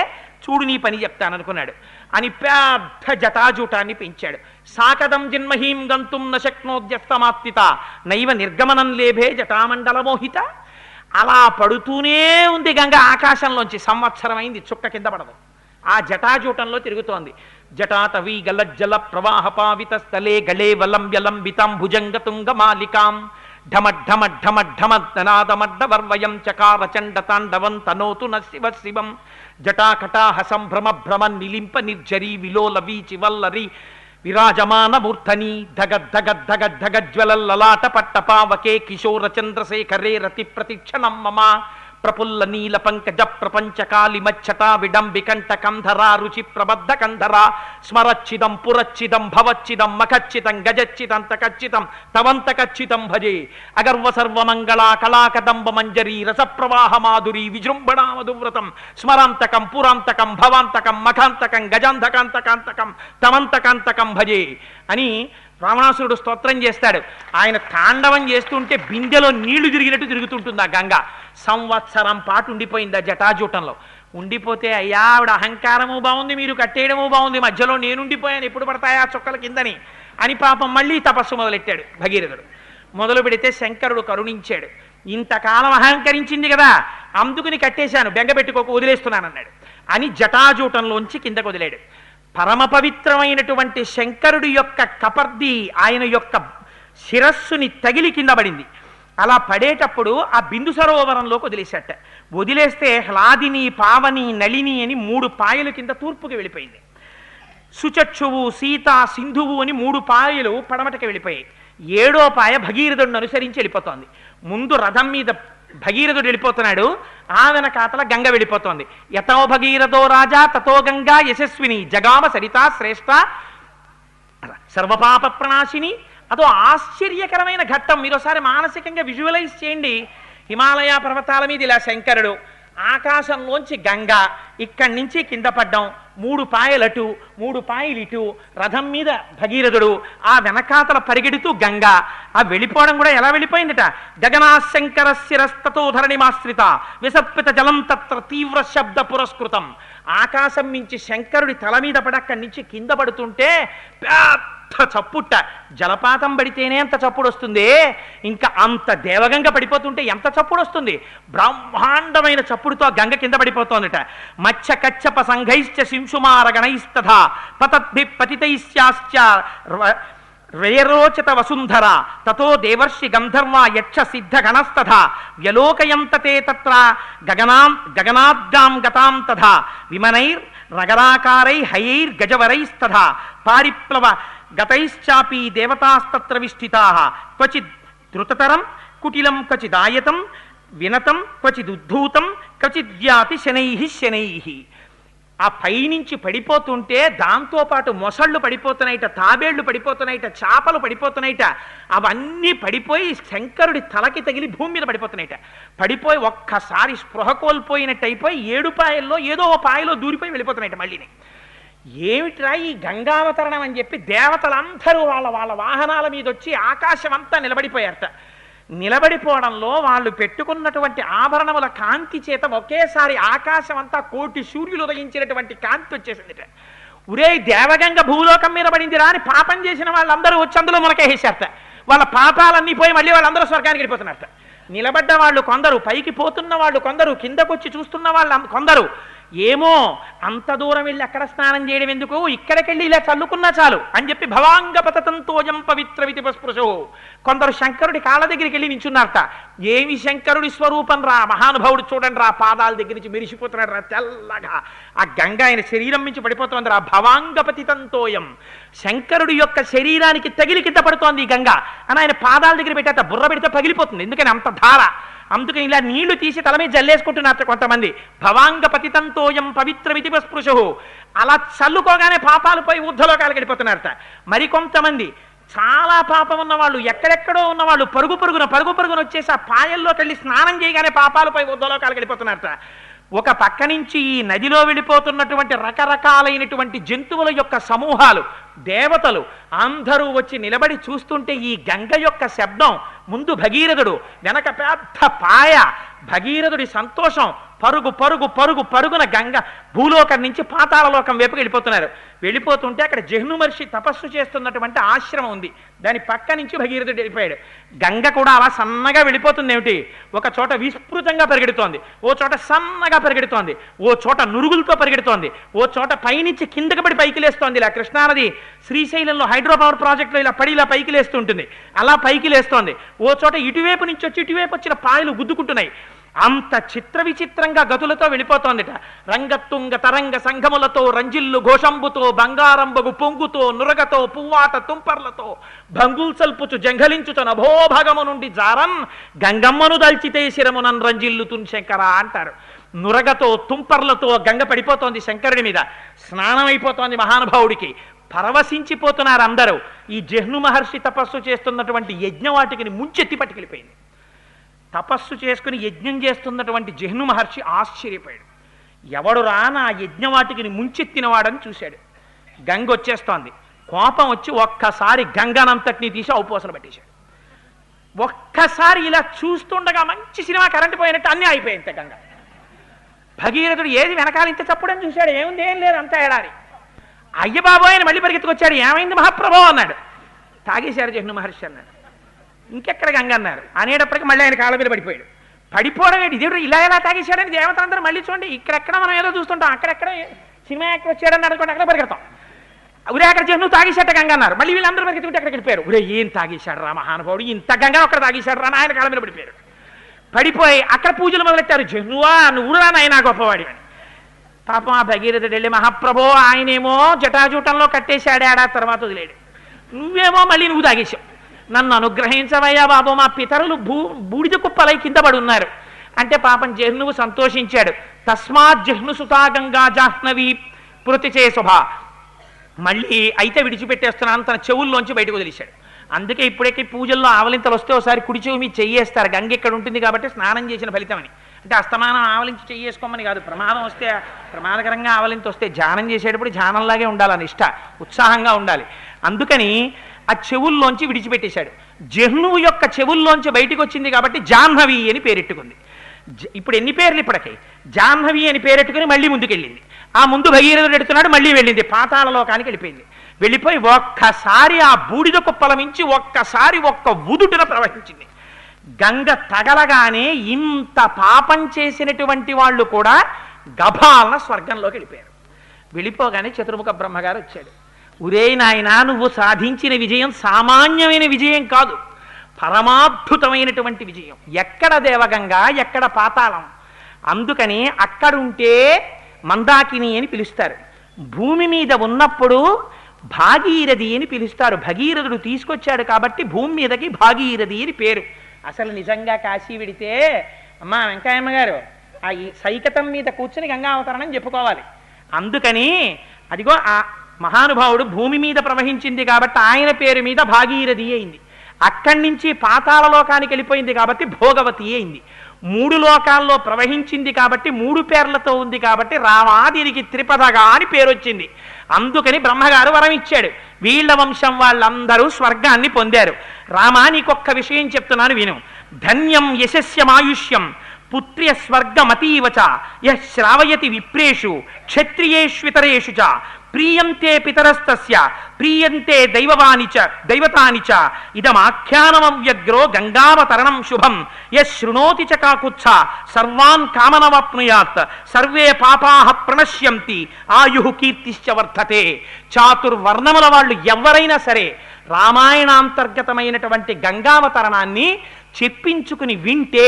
చూడు నీ పని చెప్తాననుకున్నాడు. అని పెద్ద జటాజూటాన్ని పెంచాడు. సాకదం జన్మహీం గంతుం నశక్నోద్యస్తమాత్తిత నైవ నిర్గమనం లేభే జటామండల మోహిత. అలా పడుతూనే ఉంది గంగ ఆకాశంలోంచి. సంవత్సరమైంది, చుక్క కింద పడదు. ఆ జటాజూటంలో తిరుగుతోంది. జటాటవీ గలజ్జల ప్రవాహ పావిత స్థలే గళే వలంబ్యలంబితాం భుజంగతుంగ మాలికాం ఢమఢమఢమఢమద్దనాదమడ్డవర్వయం చకార చండ తాండవం తనోతు న శివ శివం. జటాకటాహ సంభ్రమ భ్రమ నిలింప నిర్జరీ విలోల వీచి వల్లరి విరాజమాన మూర్ధని ధగద్ధగద్ధగద్ధగజ్వలల్లలాట పట్టపావకే కిశోర చంద్రశేఖరే రతి ప్రతిక్షణం మమ ప్రపుల్ల నీల పంకజ ప్రపంచ కాళి మచ్చటా విడంబికంఠ కంధరా రుచి ప్రబద్ధ కంధరా స్మరచ్చిదం పురచ్చిదం భవచ్చిదం మఖచ్చితం గజచ్చితం తకచ్చితం తవంతకచ్చితం భజే అగర్వ సర్వమంగళా కళాకదంబ మంజరీ రసప్రవాహ మాధురీ విజృంభణా మధువ్రతం స్మరాంతకం పురాంతకం భవాంతకం మఖాంతకం గజాంధకాంతకాంతకం తమంతకాంతకం భజే అని రావణాసురుడు స్తోత్రం చేస్తాడు. ఆయన తాండవం చేస్తుంటే బిందెలో నీళ్లు తిరిగినట్టు తిరుగుతుంటుంది ఆ గంగ. సంవత్సరం పాటు ఉండిపోయింది ఆ జటాజూటంలో. ఉండిపోతే అయ్యా ఆవిడ అహంకారము బాగుంది, మీరు కట్టేయడము బాగుంది, మధ్యలో నేనుండిపోయాను, ఎప్పుడు పడతాయా చుక్కల కిందని అని పాపం మళ్ళీ తపస్సు మొదలెట్టాడు భగీరథుడు. మొదలు పెడితే శంకరుడు కరుణించాడు. ఇంతకాలం అహంకరించింది కదా, అందుకుని కట్టేశాను, బెంగ పెట్టుకోక వదిలేస్తున్నానన్నాడు అని జటాజూటంలోంచి కిందకు వదిలాడు. పరమ పవిత్రమైనటువంటి శంకరుడి యొక్క కపర్ది ఆయన యొక్క శిరస్సుని తగిలి కింద పడింది. అలా పడేటప్పుడు ఆ బిందు సరోవరంలోకి వదిలేశాట. వదిలేస్తే హ్లాదిని పావని నళిని అని 3 పాయలు కింద తూర్పుకి వెళ్ళిపోయింది. సుచక్షువు సీత సింధువు అని 3 పాయలు పడమటకి వెళ్ళిపోయాయి. 7వ పాయ భగీరథుడిని అనుసరించి వెళ్ళిపోతోంది. ముందు రథం మీద భగీరథుడు వెళ్ళిపోతున్నాడు, ఆ వెనకాతల గంగ వెళ్ళిపోతోంది. యతో భగీరథో రాజా తతో గంగా యశస్విని జగామ సరితా శ్రేష్ఠ సర్వపాప ప్రణాశిని. అదో ఆశ్చర్యకరమైన ఘట్టం. మీరు ఒకసారి మానసికంగా విజువలైజ్ చేయండి. హిమాలయ పర్వతాల మీద ఇలా శంకరుడు, ఆకాశంలోంచి గంగ, ఇక్కడి నుంచి కింద పడ్డం, 3 పాయలటు 3 పాయలు ఇటు, రథం మీద భగీరథుడు, ఆ వెనకాతల పరిగెడుతూ గంగ. ఆ వెళ్ళిపోవడం కూడా ఎలా వెళ్ళిపోయిందట, గగనాశంకర శిరస్తతో ధరణిమాశ్రిత విసర్పిత జలం తత్ర తీవ్ర శబ్ద పురస్కృతం. ఆకాశం నుంచి శంకరుడి తల మీద పడి అక్కడి నుంచి కింద పడుతుంటే పెద్ద చప్పుట్ట, జలపాతం పడితేనే అంత చప్పుడు వస్తుంది, ఇంకా అంత దేవగంగ పడిపోతుంటే ఎంత చప్పుడు వస్తుంది, బ్రహ్మాండమైన చప్పుడుతో గంగ కింద పడిపోతోందట. మత్స్య కచ్చప సంఘైశ్చ శింశుమార గణైస్తథా పతద్భి పతితైశ్చాశ్చ రేరోచత వసుంధర తతో దేవర్షి గంధర్వా యక్ష సిద్ధ గణస్తథా వ్యలోకయంతతే తత్ర గగనాద్గాం గతాం తథా విమనైర్ నగరాకారై హయైర్ గజవరైస్తథా పారిప్లవ గతైశ్చాపి దేవతాస్తత్ర విష్ఠితాః క్వచిద్ ధృతతరం కుటిలం క్వచిదాయతం వినతం క్వచిదుద్ధూతం క్వచిద్యాతి శనైః శనైః. ఆ పైనుంచి పడిపోతుంటే దాంతోపాటు మొసళ్ళు పడిపోతున్నాయిట, తాబేళ్లు పడిపోతున్నాయిట, చేపలు పడిపోతున్నాయిట. అవన్నీ పడిపోయి శంకరుడి తలకి తగిలి భూమి మీద పడిపోతున్నాయిట. పడిపోయి ఒక్కసారి స్పృహ కోల్పోయినట్టు అయిపోయి 7 పాయల్లో ఏదో ఓ పాయలో దూరిపోయి వెళ్ళిపోతున్నాయిట. మళ్ళీని ఏమిట్రా ఈ గంగావతరణం అని చెప్పి దేవతలందరూ వాళ్ళ వాళ్ళ వాహనాల మీద వచ్చి ఆకాశం అంతా నిలబడిపోయారట. నిలబడిపోవడంలో వాళ్ళు పెట్టుకున్నటువంటి ఆభరణముల కాంతి చేత ఒకేసారి ఆకాశం అంతా కోటి సూర్యులు ఉదయించినటువంటి కాంతి వచ్చేసిందిట. ఉరే దేవగంగ భూలోకం మీద పడిందిరా అని పాపం చేసిన వాళ్ళందరూ వచ్చి అందులో మునకేసారట. వాళ్ళ పాపాలన్నీ పోయి మళ్ళీ వాళ్ళందరూ స్వర్గానికి వెళ్ళిపోతున్నారట. నిలబడ్డ వాళ్ళు కొందరు, పైకి పోతున్న వాళ్ళు కొందరు, కిందకొచ్చి చూస్తున్న వాళ్ళు కొందరు. ఏమో అంత దూరం వెళ్ళి అక్కడ స్నానం చేయడం ఎందుకు, ఇక్కడికెళ్ళి ఇలా చల్లుకున్నా చాలు అని చెప్పి భవాంగపతంతోయం పవిత్ర వితిపస్పృశో. కొందరు శంకరుడి కాళ్ళ దగ్గరికి వెళ్ళి నించున్నారట. ఏమి శంకరుడి స్వరూపం రా, మహానుభావుడు చూడండి రా, పాదాల దగ్గర నుంచి మెరిసిపోతున్నాడు రా తెల్లగా. ఆ గంగ ఆయన శరీరం నుంచి పడిపోతుంది రా. భవాంగపతితంతోయం, శంకరుడి యొక్క శరీరానికి తగిలి కింద పడుతోంది ఈ గంగ అని ఆయన పాదాల దగ్గర పెట్టేట. బుర్ర పెడితే పగిలిపోతుంది, ఎందుకని అంత ధార. అందుకని ఇలా నీళ్లు తీసి తల మీద జల్లేసుకుంటున్నారు కొంతమంది. భవాంగ పతితంతోయం పవిత్ర వితిపస్పృశు, అలా చల్లుకోగానే పాపాలు పోయి ఊర్ధ్వలోకాలకు వెళ్ళిపోతున్నారట. మరికొంతమంది చాలా పాపం ఉన్నవాళ్ళు, ఎక్కడెక్కడో ఉన్నవాళ్ళు పరుగు పరుగున వచ్చేసి ఆ పాయల్లోకి వెళ్ళి స్నానం చేయగానే పాపాలు పోయి ఊర్ధ్వలోకాలకు వెళ్ళిపోతున్నారట. ఒక పక్క నుంచి ఈ నదిలో వెళ్ళిపోతున్నటువంటి రకరకాలైనటువంటి జంతువుల యొక్క సమూహాలు, దేవతలు అందరూ వచ్చి నిలబడి చూస్తుంటే ఈ గంగ యొక్క శబ్దం, ముందు భగీరథుడు, వెనక పెద్ద పాయ, భగీరథుడి సంతోషం, పరుగున గంగ భూలోకం నుంచి పాతాళలోకం వైపుకి వెళ్ళిపోతున్నారు. వెళ్ళిపోతుంటే అక్కడ జహ్ను మహర్షి తపస్సు చేస్తున్నటువంటి ఆశ్రమం ఉంది, దాని పక్క నుంచి భగీరథుడు వెళ్ళిపోయాడు. గంగ కూడా అలా సన్నగా వెళ్ళిపోతుంది. ఏమిటి, ఒక చోట విస్తృతంగా పరిగెడుతోంది, ఓ చోట సన్నగా పరిగెడుతోంది, ఓ చోట నురుగులతో పరిగెడుతోంది, ఓ చోట పైనుంచి కిందకి పడి పైకి లేస్తోంది. ఇలా కృష్ణానది శ్రీశైలంలో హైడ్రో పవర్ ప్రాజెక్టులో ఇలా పడి ఇలా పైకి లేస్తుంటుంది, అలా పైకి లేస్తోంది. ఓ చోట ఇటువైపు నుంచి వచ్చి ఇటువైపు వచ్చిన పాయలు గుద్దుకుంటున్నాయి. అంత చిత్ర విచిత్రంగా గతులతో వెళ్ళిపోతోందిట. రంగతుంగ తరంగ సంఘములతో, రంజిల్లు ఘోషంబుతో, బంగారంబగు పొంగుతో, నురగతో, పువ్వాట తుంపర్లతో, భంగుల్సల్పుచు జంఘలించుచు నభోభాగము నుండి జారన్ గంగమ్మను దల్చితే శిరమునన్ రంజిల్లుతున్ శంకర అంటారు. నురగతో తుంపర్లతో గంగ పడిపోతోంది శంకరుడి మీద, స్నానం అయిపోతోంది మహానుభావుడికి. పరవశించిపోతున్నారు అందరూ. ఈ జహ్ను మహర్షి తపస్సు చేస్తున్నటువంటి యజ్ఞవాటికిని ముంచెత్తి పట్టుకెళ్ళిపోయింది. తపస్సు చేసుకుని యజ్ఞం చేస్తున్నటువంటి జహ్ను మహర్షి ఆశ్చర్యపోయాడు. ఎవడురా నా యజ్ఞవాటికిని ముంచెత్తినవాడని చూశాడు. గంగ వచ్చేస్తోంది. కోపం వచ్చి ఒక్కసారి గంగనంతటిని తీసి ఔపోసన పట్టేశాడు. ఒక్కసారి ఇలా చూస్తుండగా మంచి సినిమా కరెంటు పోయినట్టు అన్నీ అయిపోయింది గంగ. భగీరథుడు ఏది వెనకాల ఇంత చప్పుడని చూశాడు, ఏముంది ఏం లేదు అంతా ఏడారి. అయ్య బాబోయ్ అని మళ్ళీ పరిగెత్తుకొచ్చాడు. ఏమైంది మహాప్రభో అన్నాడు. తాగేశారు జహ్ను మహర్షి అన్నాడు. ఇంకెక్కడ గంగ అన్నారు. అనేటప్పటికి మళ్ళీ ఆయన కాళ్ళ మీద పడిపోయాడు. పడిపోవడం ఏంటి, దేవుడు ఇలా ఎలా తాగేశాడని దేవతలందరూ మళ్ళీ చూడండి. ఇక్కడెక్కడ మనం ఏదో చూస్తుంటాం, అక్కడెక్కడ సినిమా యాక్టర్ వచ్చాడని అనుకోండి, అక్కడ పరిగెడతాం. ఉరే అక్కడ జహ్ను తాగేశాట గంగ అన్నారు. మళ్ళీ వీళ్ళందరూ పరిగెత్తుకుంటే అక్కడికి వెళ్ళిపోయారు. ఉరే ఏం తాగేశాడు రా మహానుభావుడు, ఇంత గంగ అక్కడ తాగేశాడు రా, ఆయన కాళ్ళ మీద పడిపోయారు. పడిపోయి అక్కడ పూజలు మొదలెట్టారు. జహ్నువా నువ్వు రా నాయనా గొప్పవాడి అని. పాపం ఆ భగీరథుడు వెళ్ళి, మహాప్రభో ఆయనేమో జటాజూటంలో కట్టేశాడు, ఏడాది తర్వాత వదిలేడు, నువ్వేమో మళ్ళీ నువ్వు తాగేశావు, నన్ను అనుగ్రహించవయ్యా బాబు, మా పితరులు బూడిద కుప్పలై కింద పడి ఉన్నారు అంటే పాపం జహ్నువు సంతోషించాడు. తస్మాత్ జహ్ను సుతా గంగా జాహ్నవి పృతి చే శుభ. మళ్ళీ అయితే విడిచిపెట్టేస్తున్నాను తన చెవుల్లోంచి బయటకు వదిలేశాడు. అందుకే ఇప్పుడెక్కి పూజల్లో ఆవలింతలు వస్తే ఒకసారి కుడి చెవి మీద చెయ్యేస్తారు, గంగ ఇక్కడ ఉంటుంది కాబట్టి స్నానం చేసిన ఫలితమని. అంటే అస్తమానం ఆవలించి చెయ్యేసుకోమని కాదు, ప్రమాదం వస్తే ప్రమాదకరంగా ఆవలింత వస్తే ధ్యానం చేసేటప్పుడు ధ్యానంలాగే ఉండాలని నిష్ట, ఉత్సాహంగా ఉండాలి. అందుకని ఆ చెవుల్లోంచి విడిచిపెట్టేశాడు. జహ్నువు యొక్క చెవుల్లోంచి బయటికి వచ్చింది కాబట్టి జాహ్నవి అని పేరెట్టుకుంది. ఇప్పుడు ఎన్ని పేర్లు ఇప్పటికీ? జాహ్నవి అని పేరెట్టుకుని మళ్ళీ ముందుకెళ్ళింది. ఆ ముందు భగీరథుడు ఎడుతున్నాడు, మళ్ళీ వెళ్ళింది, పాతాళ లోకానికి వెళ్ళిపోయింది. వెళ్ళిపోయి ఒక్కసారి ఆ బూడిద కుప్పల మించి ఒక్కసారి ఒక్క ఉదుటున ప్రవహించింది. గంగ తగలగానే ఇంత పాపం చేసినటువంటి వాళ్ళు కూడా గభాలన స్వర్గంలోకి వెళ్ళిపోయారు. వెళ్ళిపోగానే చతుర్ముఖ బ్రహ్మగారు వచ్చాడు. ఉరే నాయనా, నువ్వు సాధించిన విజయం సామాన్యమైన విజయం కాదు, పరమాద్భుతమైనటువంటి విజయం. ఎక్కడ దేవగంగ, ఎక్కడ పాతాళం? అందుకని అక్కడుంటే మందాకిని అని పిలుస్తారు. భూమి మీద ఉన్నప్పుడు భాగీరథి అని పిలుస్తారు. భగీరథుడు తీసుకొచ్చాడు కాబట్టి భూమి మీదకి భాగీరథి అని పేరు. అసలు నిజంగా కాశీ విడితే అమ్మా వెంకయ్యమ్మ గారు ఆ సైకతం మీద కూర్చుని గంగా అవతరణం చెప్పుకోవాలి. అందుకని అదిగో ఆ మహానుభావుడు భూమి మీద ప్రవహించింది కాబట్టి ఆయన పేరు మీద భాగీరథి అయింది. అక్కడి నుంచి పాతాళ లోకానికి వెళ్ళిపోయింది కాబట్టి భోగవతి అయింది. 3 లోకాల్లో ప్రవహించింది కాబట్టి 3 పేర్లతో ఉంది కాబట్టి రామాదిరికి త్రిపదగా అని పేరు వచ్చింది. అందుకని బ్రహ్మగారు వరం ఇచ్చాడు. వీళ్ళ వంశం వాళ్ళందరూ స్వర్గాన్ని పొందారు. రామా, నీకొక్క విషయం చెప్తున్నాను విను. ధన్యం యశస్యమాయుష్యం పుత్ర్య స్వర్గమతీవచ యః శ్రావయతి విప్రేషు క్షత్రియేష్వితరేషు చ ప్రీయంతే పితరస్తస్య ప్రీయంతే దైవతాని చ ఇదమాఖ్యానమవ్యగ్రో గంగావతరణం శుభం యః శృణోతి చ కాకుత్స సర్వాన్ కామనవాప్నుయాత్ సర్వే పాపాః ప్రణశ్యంతి ఆయుః కీర్తిశ్చ వర్ధతే. చాతుర్వర్ణముల వాళ్ళు ఎవరైనా సరే రామాయణాంతర్గతమైనటువంటి గంగావతరణాన్ని చెప్పించుకుని వింటే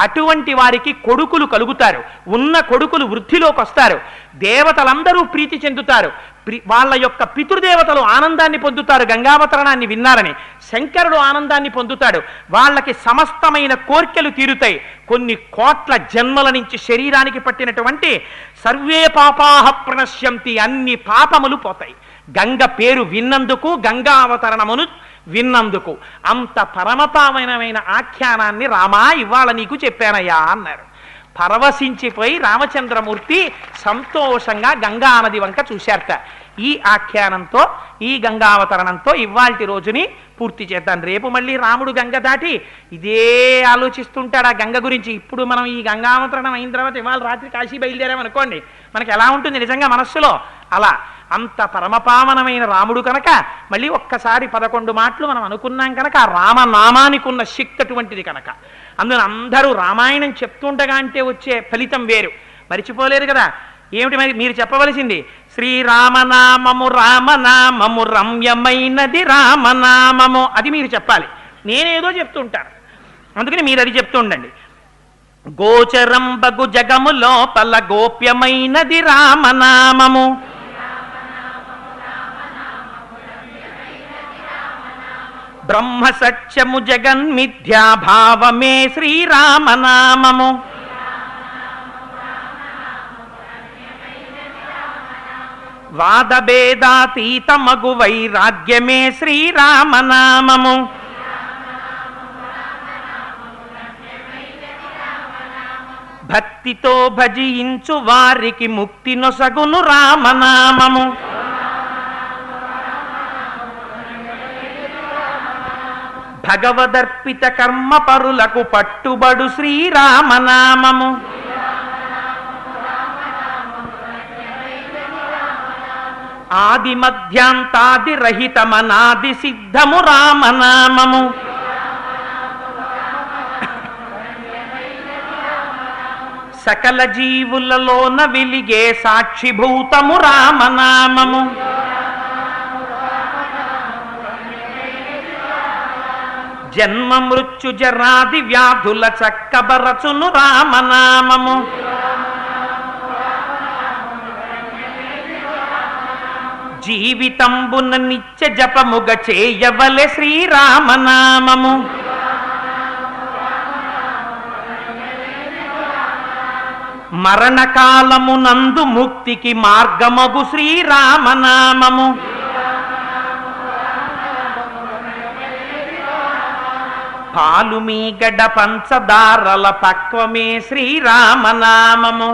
అటువంటి వారికి కొడుకులు కలుగుతారు. ఉన్న కొడుకులు వృద్ధిలోకి వస్తారు. దేవతలందరూ ప్రీతి చెందుతారు. వాళ్ళ యొక్క పితృదేవతలు ఆనందాన్ని పొందుతారు గంగావతరణాన్ని విన్నారని. శంకరుడు ఆనందాన్ని పొందుతాడు. వాళ్ళకి సమస్తమైన కోర్కెలు తీరుతాయి. కొన్ని కోట్ల జన్మల నుంచి శరీరానికి పట్టినటువంటి సర్వే పాపాః ప్రణశ్యంతి, అన్ని పాపములు పోతాయి గంగ పేరు విన్నందుకు, గంగా అవతరణమును విన్నందుకు. అంత పరమపావనమైన ఆఖ్యానాన్ని రామా ఇవాళ నీకు చెప్పానయ్యా అన్నారు. పరవశించిపోయి రామచంద్రమూర్తి సంతోషంగా గంగా నది వంక చూశారట. ఈ ఆఖ్యానంతో, ఈ గంగావతరణంతో ఇవాల్టి రోజుని పూర్తి చేద్దాం. రేపు మళ్ళీ రాముడు గంగ దాటి ఇదే ఆలోచిస్తుంటాడు ఆ గంగ గురించి. ఇప్పుడు మనం ఈ గంగావతరణం అయిన తర్వాత ఇవాళ రాత్రి కాశీ బయలుదేరామనుకోండి, మనకి ఎలా ఉంటుంది నిజంగా మనస్సులో? అలా అంత పరమపావనమైన రాముడు కనుక మళ్ళీ ఒక్కసారి 11 మాటలు మనం అనుకున్నాం కనుక ఆ రామనామానికి ఉన్న శక్తి అటువంటిది కనుక అందులో అందరూ రామాయణం చెప్తుండగా అంటే వచ్చే ఫలితం వేరు. మరిచిపోలేరు కదా. ఏమిటి మరి మీరు చెప్పవలసింది? శ్రీరామనామము రామనామము రమ్యమైనది రామనామము, అది మీరు చెప్పాలి. నేనేదో చెప్తుంటాను, అందుకని మీరు అది చెప్తూ ఉండండి. గోచరం బగు జగము లోపల గోప్యమైనది రామనామము, బ్రహ్మ సత్యము జగన్మిథ్యాభావమే శ్రీరామనామము, వాదభేదాతీతమగు వైరాగ్యమే శ్రీరామనామము, భక్తితో భజించు వారికి ముక్తి నొసగును రామనామము, భగవదర్పిత కర్మ పరులకు పట్టుబడు శ్రీరామనామము, ఆది మధ్యాంతాది రహితమనాది సిద్ధము రామనామము, సకల జీవులలోన వెలిగే సాక్షిభూతము రామనామము, జన్మ మృత్యు జరాది వ్యాధుల చక్కబరచును రామనామము, జీవితంబున నిత్య జపముగ చేయవలె శ్రీరామనామము, మరణకాలమునందు ముక్తికి మార్గమగు శ్రీరామనామము, పాలు మీ గడ్డ పంచదారల పక్వమే శ్రీరామనామము